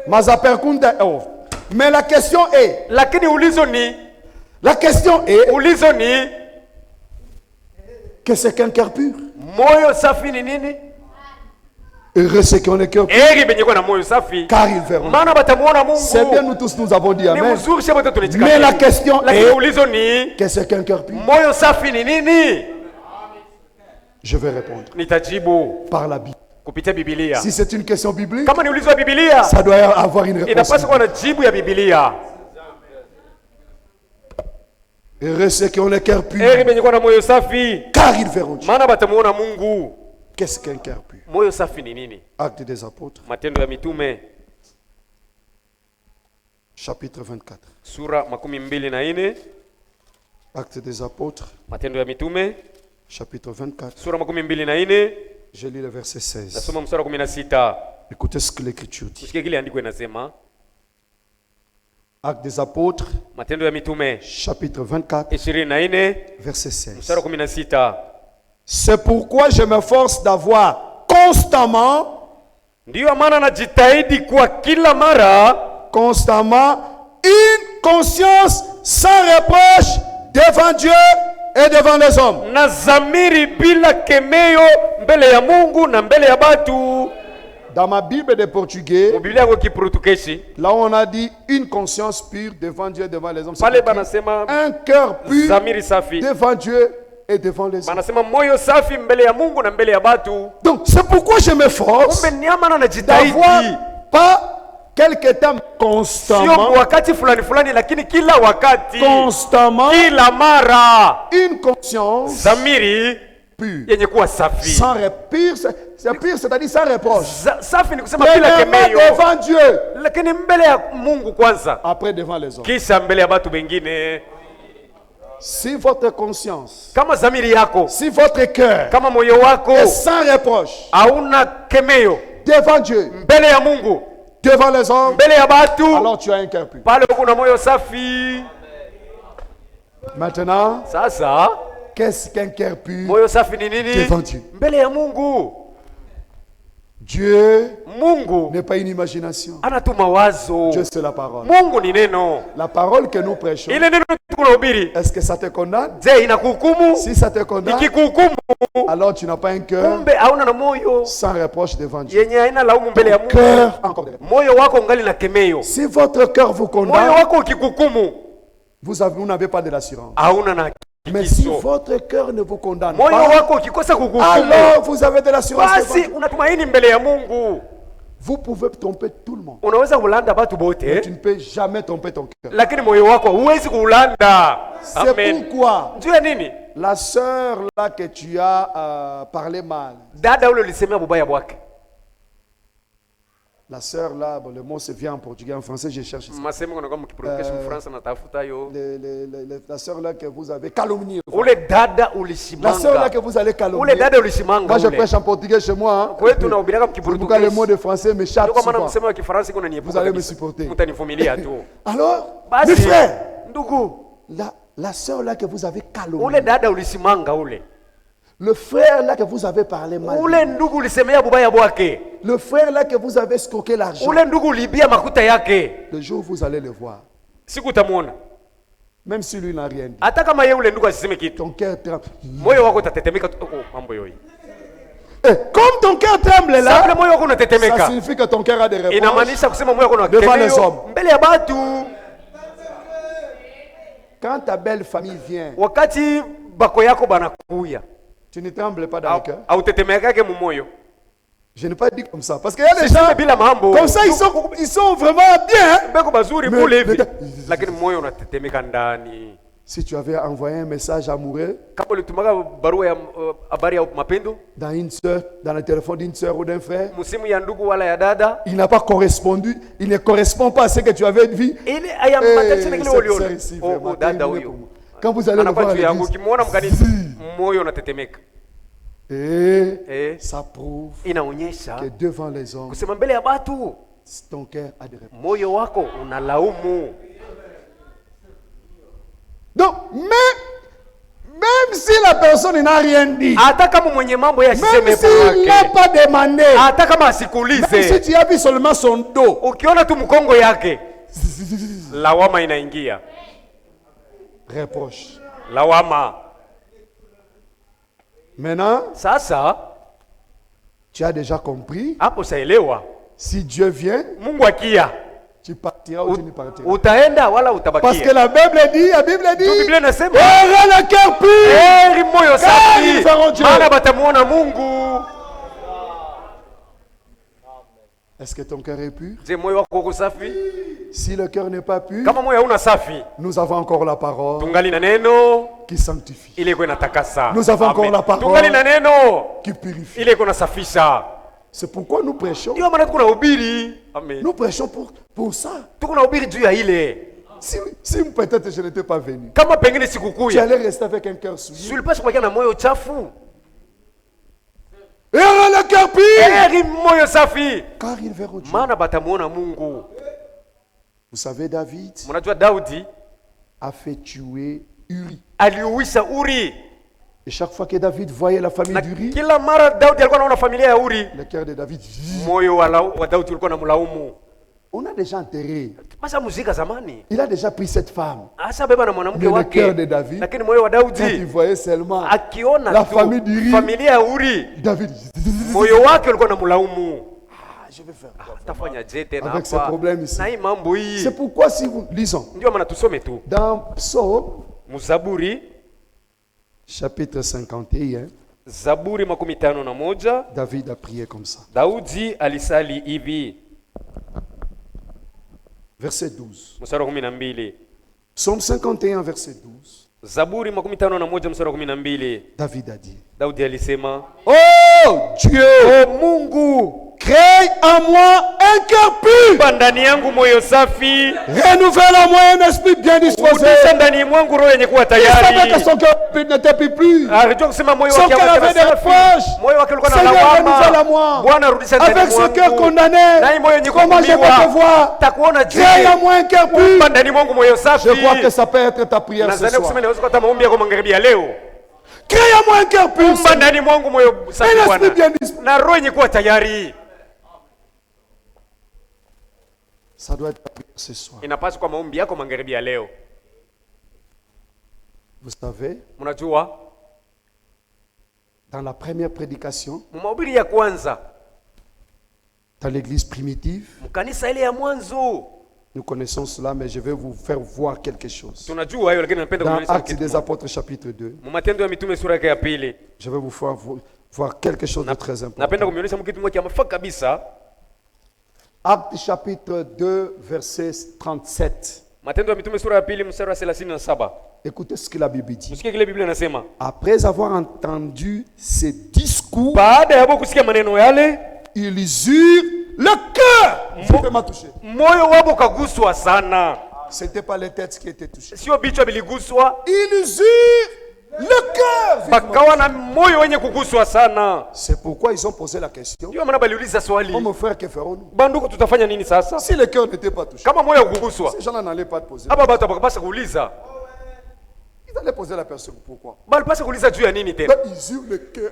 Mazaperkunda, oh. Mais la question est, Ulizo ni que c'est qu'un cœur pur. moyo safi ni nini? Heureux ceux qui ont le cœur pur, Heri benye kuwa na moyo safi, car ils verront. maana batamuona C'est bien, Mungu. nous tous nous avons dit Ni amen. mzuri shema tu tunachika. Mais la question Lakini est, ulizo ni que c'est qu'un cœur pur. moyo safi ni nini? Je vais répondre Nitajibu par la Bible. kupitia Biblia. Si c'est une question biblique, Kama ni ulizo wa Biblia, ça doit avoir une réponse. inapaswa kuwa na jibu ya Biblia. Heureux ceux qui ont le cœur pur, Heri benye kuwa na moyo safi, car ils verront Dieu. maana batamuona Mungu. Qu'est-ce qu'un cœur pur? Moyo safi ni nini? Actes des apôtres, Matendo ya Mitume chapitre 24. sura 24. Actes des apôtres, Matendo ya Mitume chapitre 24. sura 24. Je lis le verset 16. Nasoma mstari wa 16. Écoutez ce que l'écriture dit. Usikie kile andiko inasema, Actes des Apôtres, Matendo ya Mitume chapitre 24, 24 verset 16. mstari 16. C'est pourquoi je m'efforce d'avoir constamment Ndiyo maana najitahidi kwa kila mara une conscience sans reproche devant Dieu et devant les hommes. na zamiri bila kemeo mbele ya Mungu na mbele ya batu. Dans ma Bible de portugais, Biblia yako Kiportugeshi là on a dit une conscience pure devant Dieu et devant les hommes. C'est pale écrit, banasema un cœur pur zamiri safi, devant Dieu et devant les hommes. banasema moyo safi mbele ya Mungu na mbele ya batu. Donc c'est pourquoi je m'efforce Kumbe niamana d'avoir najitahidi pas quelque temps sio constamment, wakati fulani fulani, lakini kila wakati, constamment kila mara une conscience zamiri pure. yenye kuwa safi. Sans pire, c'est pire, c'est-à-dire sans reproche. Safi ni kusema bila Premièrement kemeo, devant Dieu, lakini mbele ya Mungu kwanza, après devant les hommes. kisha mbele ya batu bengine. Si votre conscience, Kama zamiri yako, si votre cœur kama moyo wako est sans reproche hauna kemeo devant Dieu, mbele ya Mungu, devant les hommes, mbele ya batu, alors tu as un cœur pur. pale kuna moyo safi. Maintenant, Sasa qu'est-ce qu'un cœur pur moyo safi ni nini? devant Dieu? Mbele ya Mungu. Dieu Mungu n'est pas une imagination. anatuma wazo. Dieu, c'est la parole. Mungu ni neno. La parole que nous prêchons, Ile neno tunahubiri, est-ce que ça te condamne? je, inakuhukumu? Si ça te condamne, Ikikuhukumu, alors tu n'as pas un cœur kumbe hauna na moyo sans reproche devant Dieu. yenye haina laumu mbele ya Mungu. Cœur encore. Moyo wako ungali na kemeo. Si votre cœur vous Moyo condamne, wako ukikuhukumu, vous n'avez pas de l'assurance. hauna na Mais si kikiso. votre cœur ne vous condamne Moyo pas, wako ukikosa kukuhukumu, alors vous avez de l'assurance devant basi Dieu. unatumaini mbele ya Mungu. Vous pouvez tromper tout le monde. Unaweza kulanda batu Mais bote, tu ne peux jamais tromper ton cœur. lakini moyo wako huwezi kuulanda. C'est Amen. pourquoi Juu ya nini? la sœur là que tu as parlé mal, Dada ule ulisemea bubaya bwake. la sœur là, bon, le mot se vient en portugais, en français je cherche. Masemo kuna kama Kiportugeshi Mfaransa natafuta yo. La sœur là que vous avez calomniée. Ule dada La sœur là ulisimanga. que vous allez Ule calomnier. dada ulisimanga Moi je ule. prêche en portugais chez moi. Hein. Kwetu nahubiriaka C'est pourquoi le Kiportugeshi. mot de français m'échappe Ndio maana souvent. msemo wa Kifaransa kuna Vous niepuka allez me kabisa. supporter. Mtanivumilia tu. Alors, Basi, mes frères, ndugu, la sœur là que vous avez calomniée, ule dada ulisimanga ule. le frère là que vous avez parlé mal, Ule ndugu ulisemea bubaya bwake. le frère là que vous avez escroqué l'argent, Ule ndugu ulibia makuta yake. le jour où vous allez le voir, Siku utamuona. même si lui n'a rien dit, Hata kama yeye ule ndugu asiseme kitu, ton cœur tremble. moyo wako utatetemeka tu. Oh, mambo yoyi. Et comme ton cœur tremble Sasa là, ule moyo wako ça unatetemeka. signifie que ton cœur a des réponses. Inamaanisha kusema moyo wako una Devant les kemeo hommes. mbele ya batu. Quand ta belle famille vient, Wakati bako yako banakuya, tu ne trembles pas dans le cœur. autetemekake mu moyo. Je n'ai pas dit comme ça. Parce qu'il y a des Siseme gens, bila mambo. comme ça, ils sont vraiment bien. Hein. Beko bazuri Mais- kule hivi. mais- Lakini moyo unatetemeka ndani. Si tu avais envoyé un message amoureux Kama ulitumaka barua ya habari ya mapendo, dans une sœur, dans le téléphone d'une sœur ou d'un frère, musimu ya ndugu wala ya dada, il n'a pas correspondu, il ne correspond pas à ce que tu avavais vu. ile ayampatanisha na kile cette uliona. sœur ici, Oh, vraiment, oh, dada terminé huyo. pour moi. Quand vous allez le Anakuwa voir à juu yangu, l'église, ukimwona mkanisa, moyo unatetemeka. et ça prouve Inaonyesha que devant les hommes, kusema mbele ya batu, ton cœur a des réponses. moyo wako unalaumu. Donc, même si la personne n'a rien dit, Hata kama mwenye mambo ya asiseme même s'il n'a kwake, pas demandé, hata kama même si asikuulize, tu as vu seulement son dos, ukiona tu mkongo yake, lawama inaingia. reproche. Lawama. Maintenant, Sasa tu as déjà compris, hapo saelewa, si Dieu vient, Mungu akia, tu partiras ou tu ne partiras. utaenda wala Parce que utabakia. la Bible dit, Ndio Biblia inasema aura le cœur pur. heri moyo ils verront safi, Dieu. maana batamuona Mungu. Est-ce que ton cœur est pur? Je, moyo wako uko safi? Si le cœur n'est pas pur, Kama moyo hauna safi, nous avons encore la parole tungali na neno qui sanctifie, ile iko inatakasa. Nous avons encore Amen. la parole. Tungali na neno qui purifie. ile iko inasafisha. C'est pourquoi nous prêchons. Ndio maana tuko na ubiri. Amen. Nous prêchons pour ça. Tuko na ubiri juu ya ile. Si peut-être je n'étais pas venu, Kama pengine tu sikukuya, allais rester avec un cœur souillé. sulipaswa kubakia na moyo chafu. Et aura le cœur pur. Heri moyo safi, Car ils verront Dieu. maana batamuona Mungu. Vous savez, David Mnajua Daudi a fait tuer Uri. aliuisha Uri. Et chaque fois que David voyait la famille Na d'Uri, kila mara Daudi alikuwa anaona familia ya Uri, le cœur de David. moyo wa Daudi ulikuwa unamlaumu. On a déjà enterré. Pasha muzika zamani. Il a déjà pris cette femme. Asa beba na mwanamke Mais le wake. cœur de David, Lakini moyo wa quand il Daudi voyait seulement akiona la tu famille d'Uri, familia ya Uri, David, moyo wake ulikuwa unamlaumu. je vais faire quoi Tafanya je tena avec ces hapa. problèmes ici? Na hii mambo hii. C'est pourquoi si vous lisons Ndio maana tusome tu. dans Psaume Mzaburi, chapitre 51, Zaburi 51, David a prié comme ça. Daudi alisali hivi. Verset 12. Mstari wa 12. Psaume 51, verset 12. Zaburi 51 mstari wa 12. David a dit, Daudi alisema, oh Dieu, O Mungu, crée en moi un cœur pur, pa ndani yangu moyo safi, renouvelle en moi un esprit bien disposé. rudisha ndani mwangu roho yenye kuwa Il savait que tayari. son cœur n'était plus. Alijua kusema moyo Son wake cœur avait des hakuwa safi. reproches. Moyo wake ulikuwa na Seigneur, renouvelle à lawama. moi. Bwana rudisha ndani Avec ce cœur mwangu. condamné, Na hii moyo yenye comment je vais te kuhukumiwa. voir? Takuona Crée en je. moi un cœur pur. Pa ndani mwangu moyo safi. Je crois que ça peut être ta prière ce Nadhani kusema soir. inaweza kuwa hata maombi yako magharibi ya leo. Crée en moi un cœur pur. Pa ndani mwangu moyo safi Un esprit Bwana. bien disposé. Na roho yenye kuwa tayari. Ça doit être ta prière ce soir. Inapaswa kwa maombi yako magharibi ya leo. Vous savez, Mnajua dans la première prédication, mahubiri ya kwanza dans l'église primitive, mkanisa ile ya mwanzo nous connaissons cela, mais je vais vous faire voir quelque chose. tunajua hayo, lakini napenda Dans kuonyesha Actes kitu des moja. Apôtres chapitre 2, Matendo ya Mitume sura yake ya pili, je vais vous faire voir quelque chose de très napenda important. kumionyesha kitu moja cha mafaka kabisa. Actes chapitre 2, verset 37. Matendo ya Mitume sura ya pili mstari wa 37. Écoutez ce que la Bible dit. Msikie kile Biblia inasema. Après avoir entendu ces discours, Baada ya kusikia maneno yale, ils eurent le cœur. Vraiment touché. moyo wao kaguswa sana. C'était pas les têtes qui étaient touchées. Sio bichwa biliguswa, Ils eurent le cœur. bakawa na moyo wenye kuguswa sana. C'est pourquoi ils ont posé la question. Ndio maana baliuliza swali. Oh mon frère, que ferons-nous? Banduku, tutafanya nini sasa? Si le cœur n'était pas touché, Kama moyo kuguswa, ces gens-là n'allaient pas te poser. hapa watu wakapasa kuuliza. Ils allaient poser la question. Pourquoi? Balipasa kuuliza juu ya nini tena? Quand ils eurent le cœur.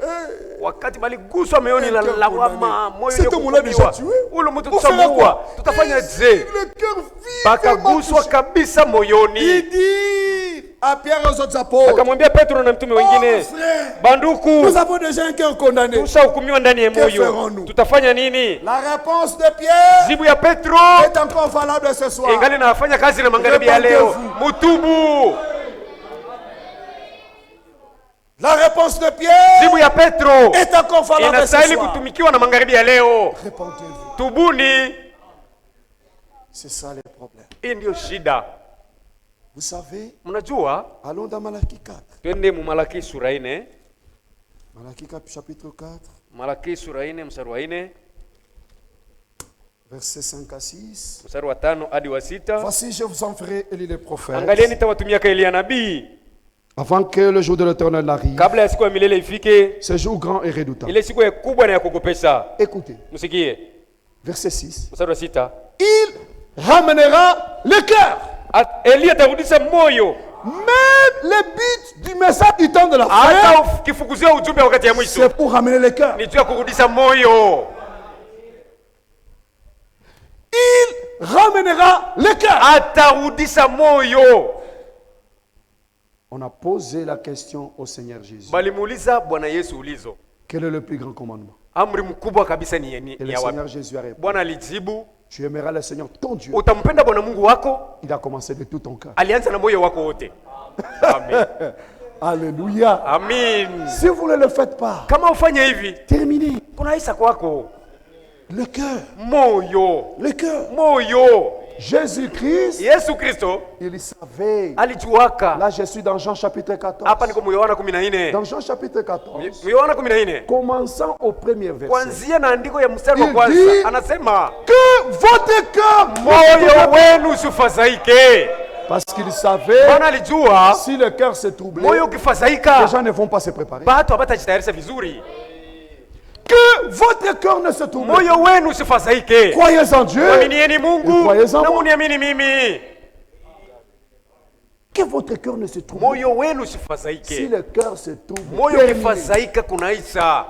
Wakati baliguswa moyoni na lawama, moyo Cet yenye homme-là déjà kuhukumiwa. tué. Ule mtu On fera tutamuua. quoi? Tutafanya je? Le cœur vivement Bakaguswa touché. kabisa moyoni. Il dit à Pierre et aux autres apôtres, Akamwambia Petro na mtume wengine, oh, frère, banduku, nous avons déjà un cœur condamné. tushahukumiwa ndani ya Que moyo. ferons-nous? Tutafanya nini? La réponse de Pierre Jibu ya Petro est encore valable ce soir. ingali nafanya kazi na magharibi ya leo. Mutubu. La réponse de Pierre Jibu ya Petro est encore valable ce inastahili soir. kutumikiwa na magharibi ya leo. Répondez-vous. Tubuni. C'est ça le problème. Hii ndio shida. Vous savez, Mnajua, allons dans Malachie 4. twende mu Malaki sura 4. Malachie 4, chapitre 4, Malaki sura 4 mstari wa 4, versets 5 à 6. mstari wa 5 hadi wa 6. Voici, je vous en ferai Élie le prophète. Angalieni tawatumiaka Elia nabii Avant que le jour de l'Éternel n'arrive, kabla ya siku ya milele ifike, ce jour grand et redoutable. ile siku ya kubwa na ya kukopesha. Écoutez, Msikie verset 6. mstari wa 6. Il ramènera le cœur. Elia atarudisha moyo, Même le but du message du temps de la fin, hata kifukuzia ujumbe wakati ya mwisho c'est pour ramener le cœur. ni juu ya kurudisha moyo. Il ramènera le cœur. Atarudisha moyo. On a posé la question au Seigneur Jésus. Balimuuliza Bwana Yesu ulizo, Quel est le plus grand commandement? amri mkubwa kabisa ni Et le ya Seigneur wapi? Jésus a répondu. Bwana alijibu, Tu aimeras le Seigneur ton Dieu. utampenda Bwana Mungu wako. Il a commencé de tout ton cœur. Alianza na moyo wako wote. Amen. Alléluia. Amin. Si vous ne le faites pas, Kama ufanye hivi, terminez. kuna isa kwako. Le cœur. Moyo. Le cœur. Moyo. Jésus-Christ, Yesu Kristo il savait. alijuaka. Là, je suis dans Jean chapitre 14. Hapa niko Yohana 14. Dans Jean chapitre 14, Yohana 14. commençant au premier verset, Kuanzia na andiko ya mstari wa Il kwanza dit- anasema que votre cœur, moyo wenu usifadhaike. parce qu'il savait, Bwana alijua si le cœur se troublait, moyo les ukifadhaika gens ne vont pas se préparer. watu hawatajitayarisha vizuri. Que votre cœur ne se trouble pas. moyo wenu usifadhaike. Croyez en Dieu. Mwaminieni Mungu Et croyez en na moi. muniamini mimi. Que votre cœur ne se trouble pas. Moyo wenu Si usifadhaike. le cœur se trouble, Moyo terminé. ukifadhaika kunaisha.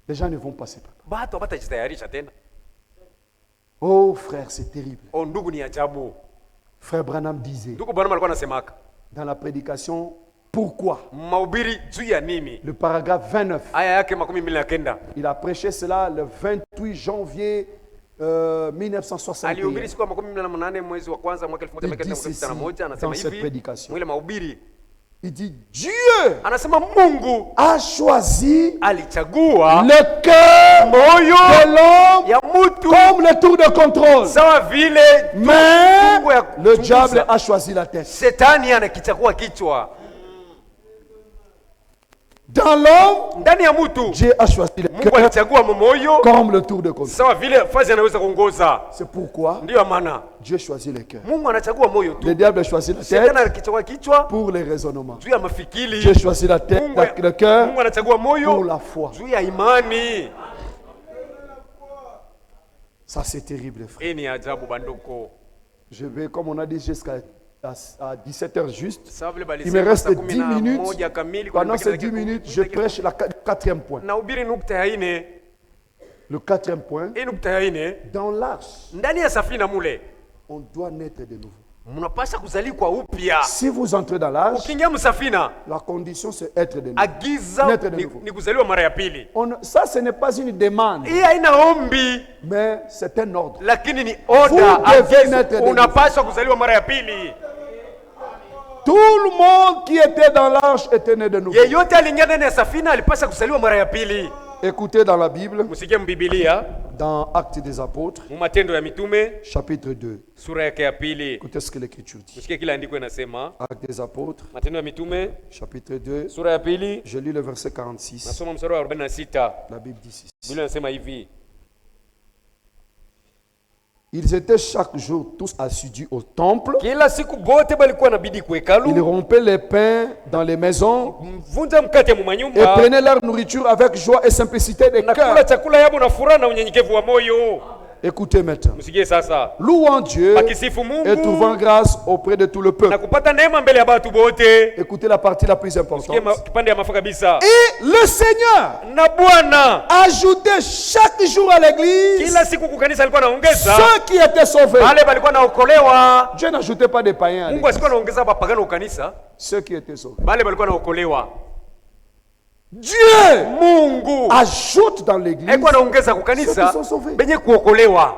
Les gens ne vont pas se préparer. Batu hawatajitayarisha tena. Oh frère, c'est terrible. Oh ndugu, ni ajabu. Frère Branham disait Ndugu Branham alikuwa anasemaka dans la prédication, pourquoi mahubiri juu ya nini, le paragraphe 29, aya yake 29, il a prêché cela le 28 janvier 1961. alihubiri siku ya 28 mwezi wa kwanza mwaka Il dit ceci 1961. Anasema dans cette hivi prédication. mwile mahubiri, Il dit Dieu anasema Mungu a choisi alichagua le cœur moyo de l'homme ya mtu comme le tour de contrôle. sawa vile Mais tungu ya le kuchunguza. diable a choisi la tête. Shetani anakichagua kichwa. Dans l'homme, Ndani ya mtu Dieu a choisi le Mungu cœur alichagua moyo comme le tour de contrôle. sawa vile fazi anaweza kuongoza. C'est pourquoi Ndiyo maana Dieu choisit le cœur. Mungu anachagua moyo tu. Le diable a choisi la Shetani tête anakichagua kichwa pour les raisonnements. juu ya mafikiri. Dieu choisit la tête, le cœur Mungu anachagua pour moyo la foi. juu ya imani. Ça c'est terrible, frère. Hii ni ajabu banduko. Je vais, comme on a dit, jusqu'à 17h juste. Sawa vile Il me balisema reste saa 10 minutes. 11 kamili kwa Pendant dakika ces 10 minutes, je prêche le quatrième point. nahubiri nukta ya ine. Le quatrième point, Hii nukta ya ine, dans l'arche, ndani ya safina mule on doit naître de nouveau. mnapasha kuzaliwa upya. Si vous entrez dans l'arche, Ukiingia msafina, la condition c'est être de nouveau. agiza Naître de ni, nouveau. ni kuzaliwa mara ya pili. Ça, ce n'est pas une demande, Hii haina ombi, mais c'est un ordre. lakini ni Vous oda, devez naître de agizo. Unapaswa kuzaliwa mara ya pili. Tout le monde qui était dans l'arche était né de nouveau. Yeyote aliingia ndani ya safina alipaswa kuzaliwa mara ya pili. Écoutez dans la Bible, Msikie mbibilia dans Actes des Apôtres, mu Matendo ya Mitume chapitre 2. sura yake ya pili. Écoutez ce que l'Écriture dit. Msikie kila andiko inasema. Actes des Apôtres, Matendo ya Mitume chapitre 2. sura ya pili, Je lis le verset 46. nasoma mstari wa 46. La Bible dit ceci. Biblia inasema hivi: Ils étaient chaque jour tous assidus au temple. kila siku bote balikuwa nabidi Ils kuhekalu, rompaient les pains dans les maisons mvunja mkate mu et manyumba prenaient leur nourriture avec joie et simplicité de na kula cœur. chakula yabo na furaha na unyenyekevu wa moyo. Écoutez maintenant. Msikie sasa, Louant Dieu akisifu et trouvant Mungu grâce auprès de tout le na peuple. kupata neema mbele ya batu bote. Écoutez la partie la plus Sikie importante. kipande ya mafa kabisa. Et le Seigneur Na Bwana ajoutait chaque jour à l'église kila siku kukanisa alikuwa anaongeza ceux qui étaient sauvés. wale balikuwa naokolewa. Dieu n'ajoutait pas des païens à Mungu l'église. asikuwa anaongeza bapagano ukanisa, Ceux qui étaient sauvés. bale balikuwa naokolewa. Dieu Mungu ajoute dans l'église. alikuwa anaongeza Ceux kukanisa qui sont sauvés. benye kuokolewa.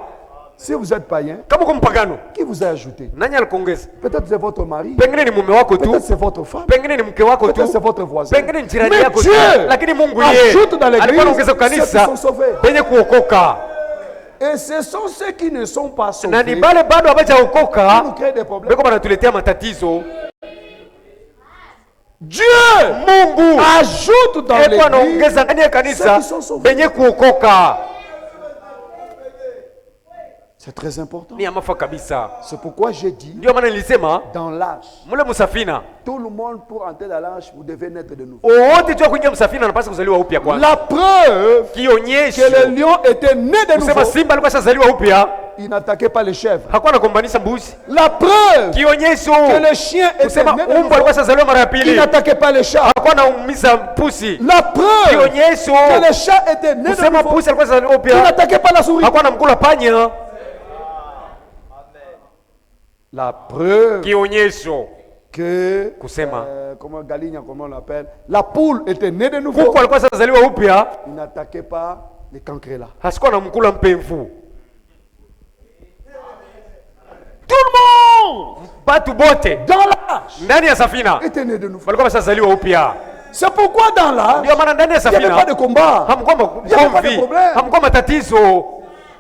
Si vous êtes païen, Kama uko mpagano, qui vous a ajouté? nani alikuongeza? Peut-être c'est votre mari, Pengine ni mume wako tu, peut-être c'est votre femme, pengine ni mke wako tu, peut-être c'est votre voisin. pengine ni jirani Mais yako tu, Dieu lakini Mungu yeye ajoute dans l'église alikuwa anaongeza ceux qui kukanisa sont sauvés. benye kuokoka. Et ce sont ceux qui ne sont pas Na ni sauvés bale bado qui hawajaokoka nous créent des problèmes. beko banatuletea matatizo. Dieu Mungu ajoute dans alikuwa l'église anaongeza ndani ya ceux kanisa qui sont sauvés. benye kuokoka. C'est très important. Ni ya mafa kabisa. C'est pourquoi j'ai dit, Ndio maana nilisema dans l'arche, mule msafina tout le monde pour entrer dans l'arche, vous devez naître de nouveau. wote tu kuingia msafina anapaswa kuzaliwa upya kwanza. La preuve Kionyesho que le lion était né de kusema nouveau, simba alikuwa shazaliwa upya, il n'attaquait pas les chèvres. hakuwa anakombanisha mbuzi. La preuve Kionyesho que le chien était kusema né de umbo nouveau, alikuwa shazaliwa mara ya il pili, n'attaquait pas les chats. hakuwa anaumiza pusi. La preuve Kionyesho que le chat était né de kusema nouveau, pusi alikuwa shazaliwa il upya, n'attaquait pas la souris. hakuwa anamkula panya. La preuve Kionyesho que, kusema comment Galigne, comment on l'appelle, la poule était née de nouveau, kuku alikuwa shazaliwa upya, il n'attaquait pas les cancrelats. hasikuwa anamkula mpemvu. Tout le monde Batu bote dans l'arche ndani ya safina était né de nouveau. walikuwa washazaliwa upya. C'est pourquoi dans l'arche, Ndio maana ndani ya il n'y avait pas safina de combat. hamkuwa Il y avait pas de magomvi, problème. hamkuwa matatizo.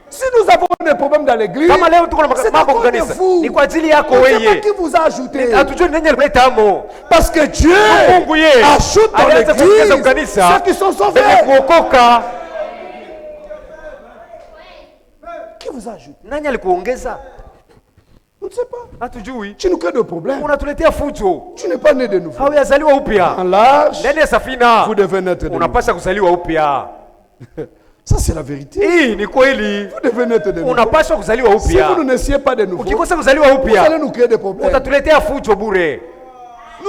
Si nous avons des problèmes dans l'église, Kama leo tuko na c'est à mambo cause de kanisa, vous. ni kwa ajili yako Je ne sais pas wewe. qui vous a ajouté. Hatujui nani alikuleta hamo. Parce que Dieu Mungu yeye ajoute dans alianza kuongeza l'église kanisa ceux qui sont sauvés. benye kuokoka. Qui vous a ajouté? Nani alikuongeza? Je ne sais pas. Hatujui. Tu nous crées des problèmes. Unatuletea fujo, Tu n'es pas né de nouveau. hauyazaliwa En upya. l'arche, Ndani ya safina vous devez naître de nouveau. unapasha kuzaliwa upya. Ça, c'est la vérité. Hii ni kweli. Vous devez naître de nouveau. Unapaswa kuzaliwa Si upya. vous ne naissiez pas de nouveau, Ukikosa kuzaliwa vous allez upya, nous créer des problèmes. utatuletea fujo bure.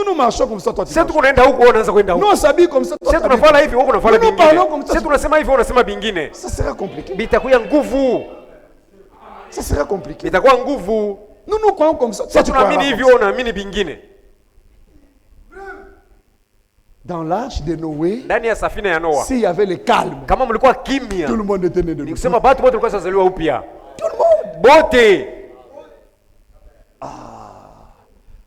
Nous marchons comme ça, toi tu Sisi marches. tunaenda huko, wewe unaanza kwenda Nous huko. on s'habille comme ça, toi Sisi tu habilles. tunafanya hivi, wewe unafanya Nous vingine. parlons comme ça. Sisi tunasema hivi, wewe unasema vingine. Ça sera compliqué. Bitakuya nguvu. Ça sera compliqué. Itakuwa nguvu. Nous croyons comme ça. Toi Sisi tu crois tunaamini hivi, wewe unaamini vingine. Dans l'arche de Noé, Ndani ya safina ya Noa, s'il y avait le calme, kama mlikuwa kimya, tout le monde était né de ni nouveau. kusema watu wote walikuwa wazaliwa upya. Tout le monde. Bote.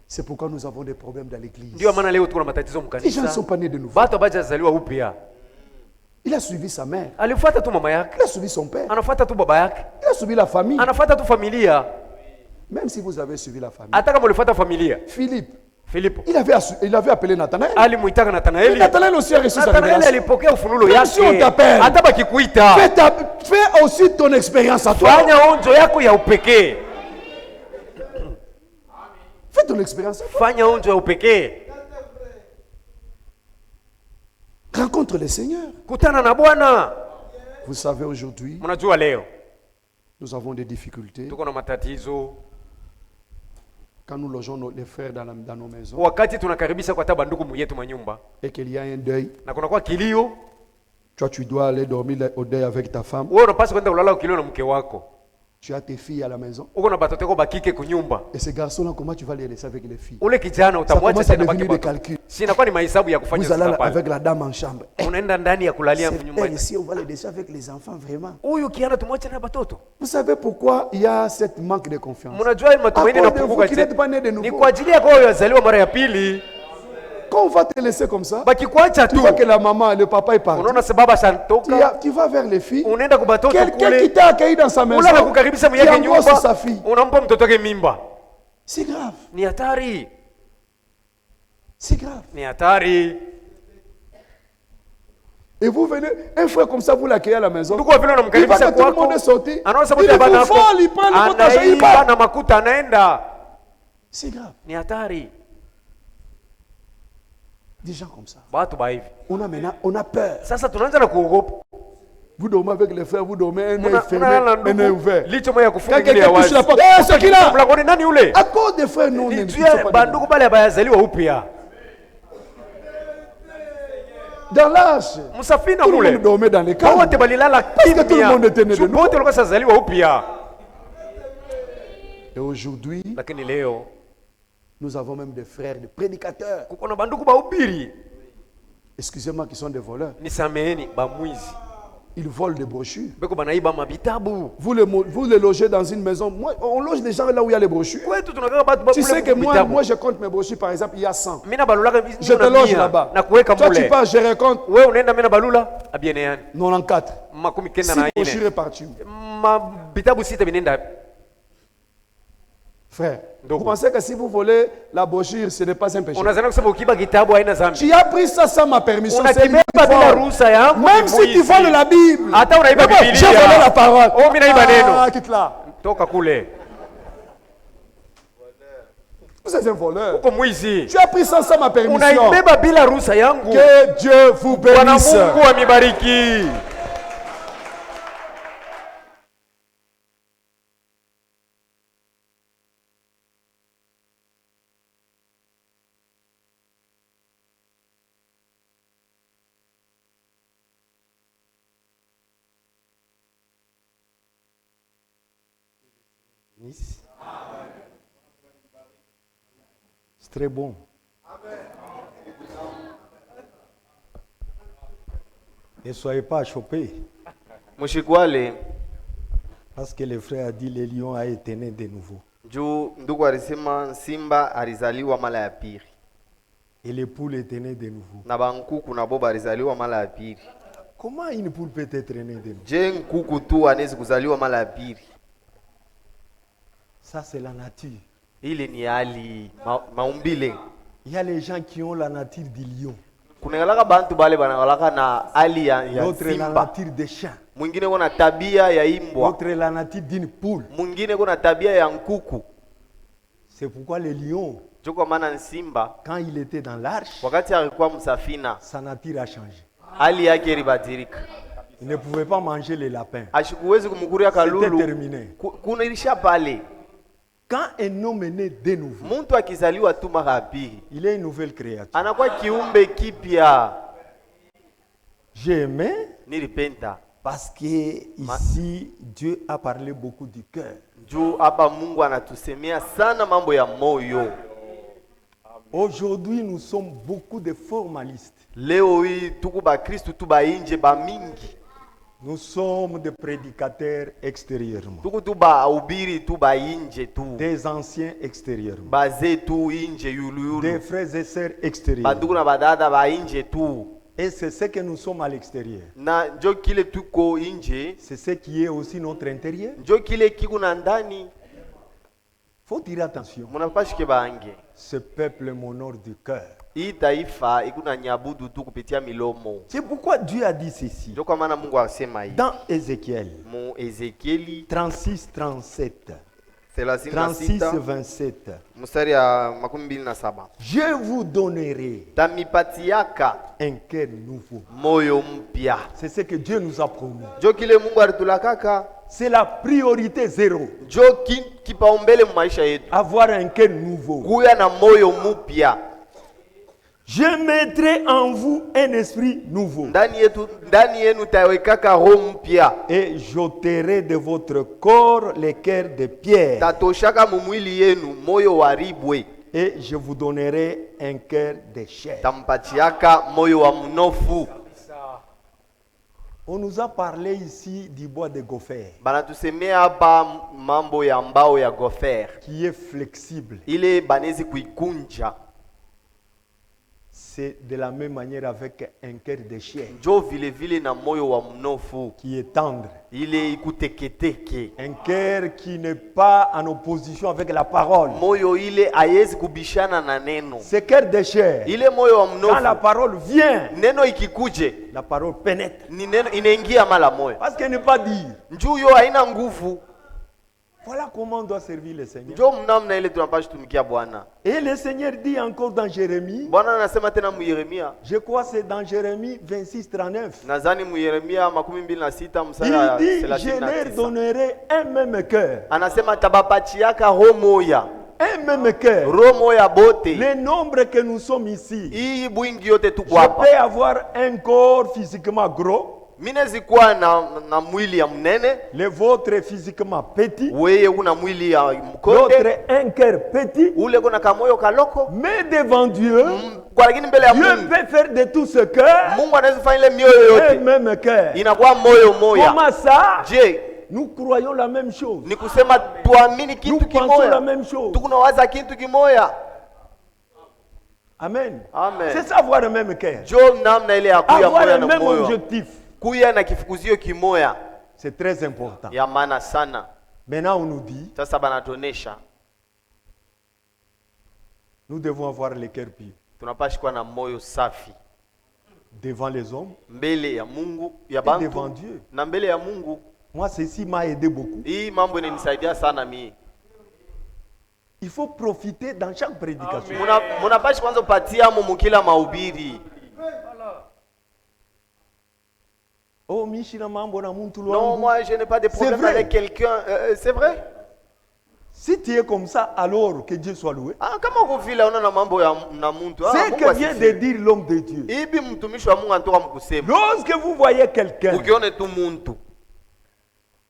C'est pourquoi nous avons des problèmes dans l'église. Ndio maana leo tuko na matatizo Les gens ne mkanisa. sont pas nés de nouveau. Watu hawajazaliwa upya. Il a suivi sa mère. Alifuata tu mama yake, Il a suivi son père. anafuata tu baba yake, Il a suivi la famille. anafuata tu familia. Même si vous avez suivi la famille. Hata kama ulifuata familia. Philippe, Filipo il avait appelé Nathanaël. alimuitaka Et Nathanaeli. Nathanaël aussi a reçu sa Nathanaeli révélation. alipokea ufunulo Même si on yake. t'appelle. Hata bakikuita, Fais aussi ton expérience à toi. fanya onjo yako ya upekee. Fais ton expérience à toi. Fanya onjo ya upekee. Rencontre le Seigneur. Kutana na Bwana. Vous savez, aujourd'hui, Mnajua leo nous avons des difficultés. tuko na matatizo Quand nous logeons les frères dans nos maisons wakati tunakaribisha kwa taba ndugu yetu manyumba et qu'il y a un deuil, na kunakuwa kilio, toi tu dois aller dormir au deuil avec ta femme. wewe unapaswa kwenda kulala kilio na mke wako. Tu as tes filles à la maison. Uko na batoto wako bakike kunyumba. Et ces garçons-là, comment tu vas les laisser avec les filles? Ule kijana Ça utamwacha commence à tena devenir baki des baki. calculs. Si inakuwa ni mahesabu ya kufanya Vous allez sasa pale. avec la dame en chambre. Unaenda ndani ya kulalia C'est nyumba. elle, si on va les laisser avec les enfants, vraiment. Huyu kijana tumwache na batoto. Vous savez pourquoi il y a cette manque de confiance? Mnajua matumaini À na cause de punguka vous qui n'êtes pas nés de ni nouveau. kwa ajili yako wewe wazaliwa mara ya pili. Quand on va te laisser comme ça, Bakikuacha tu tu. vois que la maman et le papa est parti. Unaona sababu shantoka. Tu vas vers les filles. Unaenda kwa batoto Quelqu'un qui kule. t'a accueilli dans sa maison, Ula na kukaribisha qui mwenye angoisse nyumba. sa fille. Unampa mtoto wake mimba. C'est grave. Ni hatari. C'est grave. Ni hatari. Et vous venez, un frère comme ça, vous l'accueillez à la maison. Ndugu vile Il va unamkaribisha quand tout le kwako. monde est sorti. Anaona Il sababu est ya bana fou folle, il prend le potage, il Anaiba part. na makuta anaenda. C'est grave. Ni hatari. Des gens comme ça. Watu ba hivi. On a peur. Sasa tunaanza na kuogopa. Vous dormez avec les frères, vous dormez un œil Unalala fermé, na un œil ouvert. Licho moja Quand kufunga ile ya quelqu'un touche wazi. la porte, c'est qui là? Mlangoni nani ule? À cause des frères, nous, on Ni ne juu sommes ya pas bandugu bale bayazaliwa upya. dans l'âge. Msafina Tout le monde mule. dormait dans les Kwa camps. wote balilala Parce que tout le monde était né de kimya. nouveau. Wote walikuwa sazaliwa upya. Et aujourd'hui, Lakini leo nous avons même des frères, des prédicateurs. kuko na bandugu bahubiri. Excusez-moi, qui sont des voleurs. Nisameheni bamwizi. Ils volent des brochures. Beko banaiba mabitabu. Vous les logez dans une maison. Moi, on loge les gens là où il y a les brochures. Kwetu tunakaa batu ba Tu sais que kule moi, je compte mes brochures, par exemple, il y a 100. Mina balulaga Je te loge là-bas. na kuweka Toi, tu mule. pars, je raconte Wewe unaenda mina balula abiene yani. 94. Makumi kenda 6 na brochures ine. réparties. Mabitabu sita binenda. Frère, Donc, vous pensez que si vous volez la brochure, ce n'est pas un péché? Unazana kusema ukiba kitabu haina dhambi. Tu as pris ça sans ma permission. C'est lui Unakibeba qui bila vole. ruhusa yangu. Même si tu voles la Bible. Hata unaiba Mais bon, Biblia. j'ai volé la parole. Oh, mimi naiba neno. Ah, quitte là. Toka kule. Vous êtes un voleur. Uko mwizi. Tu as pris ça sans ma permission. Unaibeba bila ruhusa yangu. Que Dieu vous Bwana bénisse. Mungu amibariki. C'est très bon. Ne soyez pas choqués, Mshikwale parce que le frère a dit le lion a été né de nouveau. juu ndugu alisema simba alizaliwa mara ya pili Et les poules étaient nées de nouveau. na bankuku na boba alizaliwa mara ya pili. Comment une poule peut être née de nouveau? Je, nkuku tu anaweza kuzaliwa mara ya pili? Ça, c'est la nature. Ile ni hali maumbile. Il y a les gens qui ont la nature du lion. Kunagalaka bantu bale banagalaka na hali ya L'autre est la simba. nature des chiens. Mwingine kuna tabia ya imbwa. L'autre est la nature d'une poule. Mwingine kuna tabia ya nkuku. C'est pourquoi le lion, Jo kwa maana simba quand il était dans l'arche, wakati alikuwa msafina sa nature a changé. hali yake ilibadilika. Il ne pouvait pas manger les lapins. Ashikuwezi kumkuria kalulu. C'était terminé. Kunailisha pale. Quand un homme est né de nouveau, Muntu akizaliwa tu mara ya pili, il est une nouvelle créature. anakuwa kiumbe kipya. J'ai aimé Nilipenda parce que ici Dieu a parlé beaucoup du cœur. juu hapa Mungu anatusemea sana mambo ya moyo. Aujourd'hui, nous sommes beaucoup de formalistes. Leo hii tuku ba Kristu tu ba inje ba mingi. Nous sommes des prédicateurs extérieurement, Tuku tu ba ubiri tu ba inje tu. des anciens extérieurement, Baze tu inje yulu des yulu. frères et sœurs extérieurement. Bandugu na badada ba inje tu. Et c'est ce que nous sommes à l'extérieur. Na njo kile tuko inje, C'est ce qui est aussi notre intérieur. njo kile kiku na ndani. Faut dire attention. Munapashike baange. Ce peuple m'honore du cœur. Hii taifa ikuna nyabudu tu kupitia milomo. C'est pourquoi Dieu a dit ceci. Ndio kwa maana Mungu asema hii. Dans Ézéchiel Mu Ezekieli 36-37, 36 36-27. mstari ya 27. Je vous donnerai Tamipatiaka un cœur nouveau. moyo mpya. C'est ce que Dieu nous a promis. Njo kile Mungu alitulakaka. C'est la priorité zéro. Njo kipaumbele mu maisha yetu. Avoir un cœur nouveau. Kuya na moyo mpya. Je mettrai en vous un esprit nouveau. Ndani yenu tawekaka roho mpya. Et j'ôterai de votre corps les cœurs de pierre. Tatoshaka mu mwili yenu moyo wa ribwe. Et je vous donnerai un cœur de chair. Tampatiaka moyo wa mnofu. On nous a parlé ici du bois de gopher, Banatusemea hapa mambo ya mbao ya gofer. qui est flexible. Ile banezi kuikunja. C'est de la même manière avec un cœur de chair, Njo vile vile na moyo wa mnofu. qui est tendre. Ile ikuteketeke. Un cœur qui n'est pas en opposition avec la parole. Moyo ile hayezi kubishana na neno. Ce cœur de chair, Ile moyo wa quand la mnofu. parole vient, Neno ikikuje. la parole pénètre. Ni neno inaingia mala moyo. Parce qu'elle n'est pas dire. Njuu yo haina nguvu. Voilà comment on doit servir le Seigneur. Njo mnamna ile tunapaswa tumikia Bwana. Et le Seigneur dit encore dans Jérémie, Bwana anasema tena mu Yeremia. je crois que c'est dans Jérémie 26-39. Nadhani mu Yeremia 26 mstari Il wa dit, je leur 39. donnerai un même cœur. Anasema tabapachiaka roho moya. Un même cœur. Roho moya bote. Le nombre que nous sommes ici. Hii bwingi yote tuko Je hapa. peux avoir un corps physiquement gros. Minezi kuwa na mwili ya mnene. Le vôtre physiquement petit. Weye una mwili ya mkonde. L'autre un cœur petit. Ule kuna kamoyo kaloko. Mais devant Dieu, Kwa lakini mbele ya Dieu Mungu. peut faire de tout ce cœur Mungu anaweza fanya ile mioyo un yote. même cœur. Inakuwa moyo moya. Comment ça? Je, Nous croyons la même chose. ni kusema tuamini Nous kitu pensons la kimoya. même chose. Tukunawaza kitu kimoya. Amen. Amen. C'est ça avoir le même cœur. Jo namna ile ya kuya Avoir moya le na même moyo. objectif. Kuya na kifukuzio kimoya. C'est très important. Ya maana sana. Maintenant, on nous dit, Sasa banatonesha. nous devons avoir le cœur pur. Tunapashi kuwa na moyo safi. Devant les hommes Mbele ya Mungu, ya et devant bantu. Dieu. Na mbele ya Mungu. Moi, ceci m'a aidé beaucoup. Hii mambo inanisaidia sana mimi. Il faut profiter dans chaque prédication. Munapashi kwanza upatia mu kila mahubiri. Oh, Michina mambo na muntu Non, lwangu. moi je n'ai pas de problème vrai. avec quelqu'un. C'est vrai? Si tu es comme ça, alors que Dieu soit loué. Ah, kama kuvile unaona mambo ya na muntu. C'est que vient de dire l'homme de Dieu. Ibi mtumishi wa Mungu anatoka mkusema. Lorsque vous voyez quelqu'un Ukione tu muntu.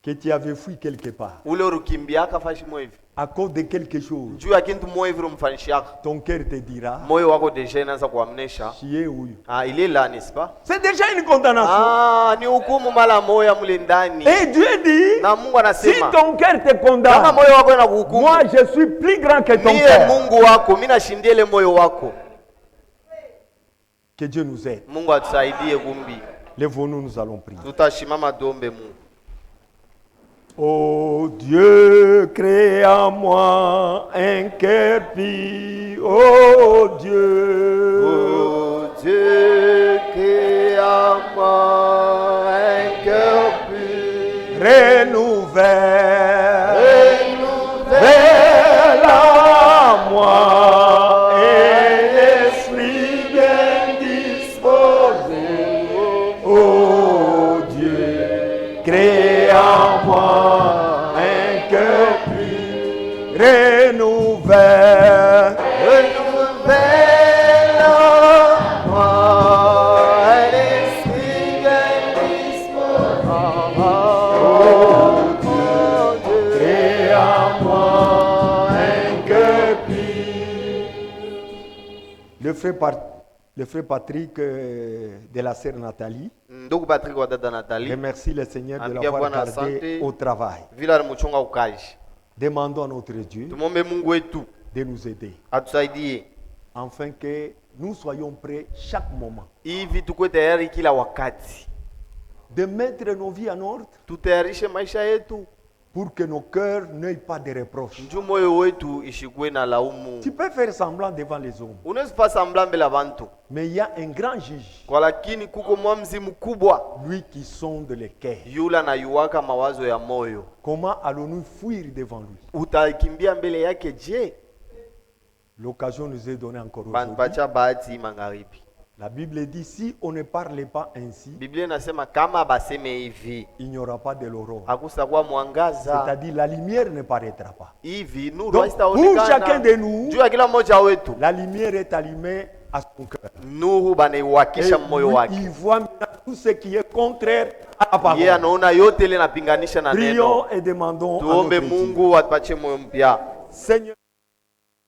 que tu avais fui quelque part, Ule urukimbiaka fashi mwevi. à cause de quelque chose, Juu ya kintu mwevi rumfanishaka. ton cœur te dira, Moyo wako deja inaanza kuamnesha. tu es où? Ah, il est là, n'est-ce pas? C'est déjà une condamnation. Ah, ni hukumu mala moya mule ndani. Et Dieu dit, Na Mungu si anasema, ton cœur te kama condamne, moyo wako inakuhukumu, moi je suis plus grand que ton mie cœur. Mungu wako, mimi nashindia ile moyo wako. Que Dieu nous aide. Mungu atusaidie kumbi. Lève-nous, nous allons prier. Tutashimama tuombe Mungu. Oh Dieu, crée en moi un cœur pur. Oh Dieu, Oh Dieu, crée en moi un cœur pur. renouvelle en moi un esprit bien disposé. Oh Dieu, le frère Patrick de la sœur Nathalie. Ndugu Patrick wa dada Nathalie. Remercie le Seigneur de Ambia l'avoir Bwana gardé asante. au travail. Vile alimuchunga ukaji. Demandons à notre Dieu Tumombe Mungu wetu de nous aider, atusaidie afin que nous soyons prêts chaque moment, hivi tukue tayari kila wakati, de mettre nos vies en ordre tutayarishe maisha yetu pour que nos cœurs n'aient pas de reproches. njoo moyo wetu ishikwe na laumu. Tu peux faire semblant devant les hommes, Unaweza fanya sambla mbele ya bantu, mais il y a un grand juge, kwa lakini kuko mwamzi mkubwa lui qui sonde les cœurs. yula na yuwaka mawazo ya moyo. Comment allons-nous fuir devant lui? Utakimbia mbele yake je? L'occasion nous est donnée encore aujourd'hui. Banpacha bahati magharibi. La Bible dit, si on ne parle pas ainsi, Biblia inasema kama baseme hivi il n'y aura pas de l'aurore. hakusakuwa mwangaza C'est-à-dire la lumière ne paraîtra pas. hivi, nuru Donc, pour chacun de haitaonekana nous, juu ya kila mmoja wetu. la lumière est allumée à son cœur. Nuru Et banaiwakisha moyo lui, wake. il voit maintenant tout ce qui est contraire à la parole. Yeye anaona yote ile napinganisha na neno. Prions et demandons à Tuombe notre Dieu. Mungu atupatie moyo mpya. Seigneur,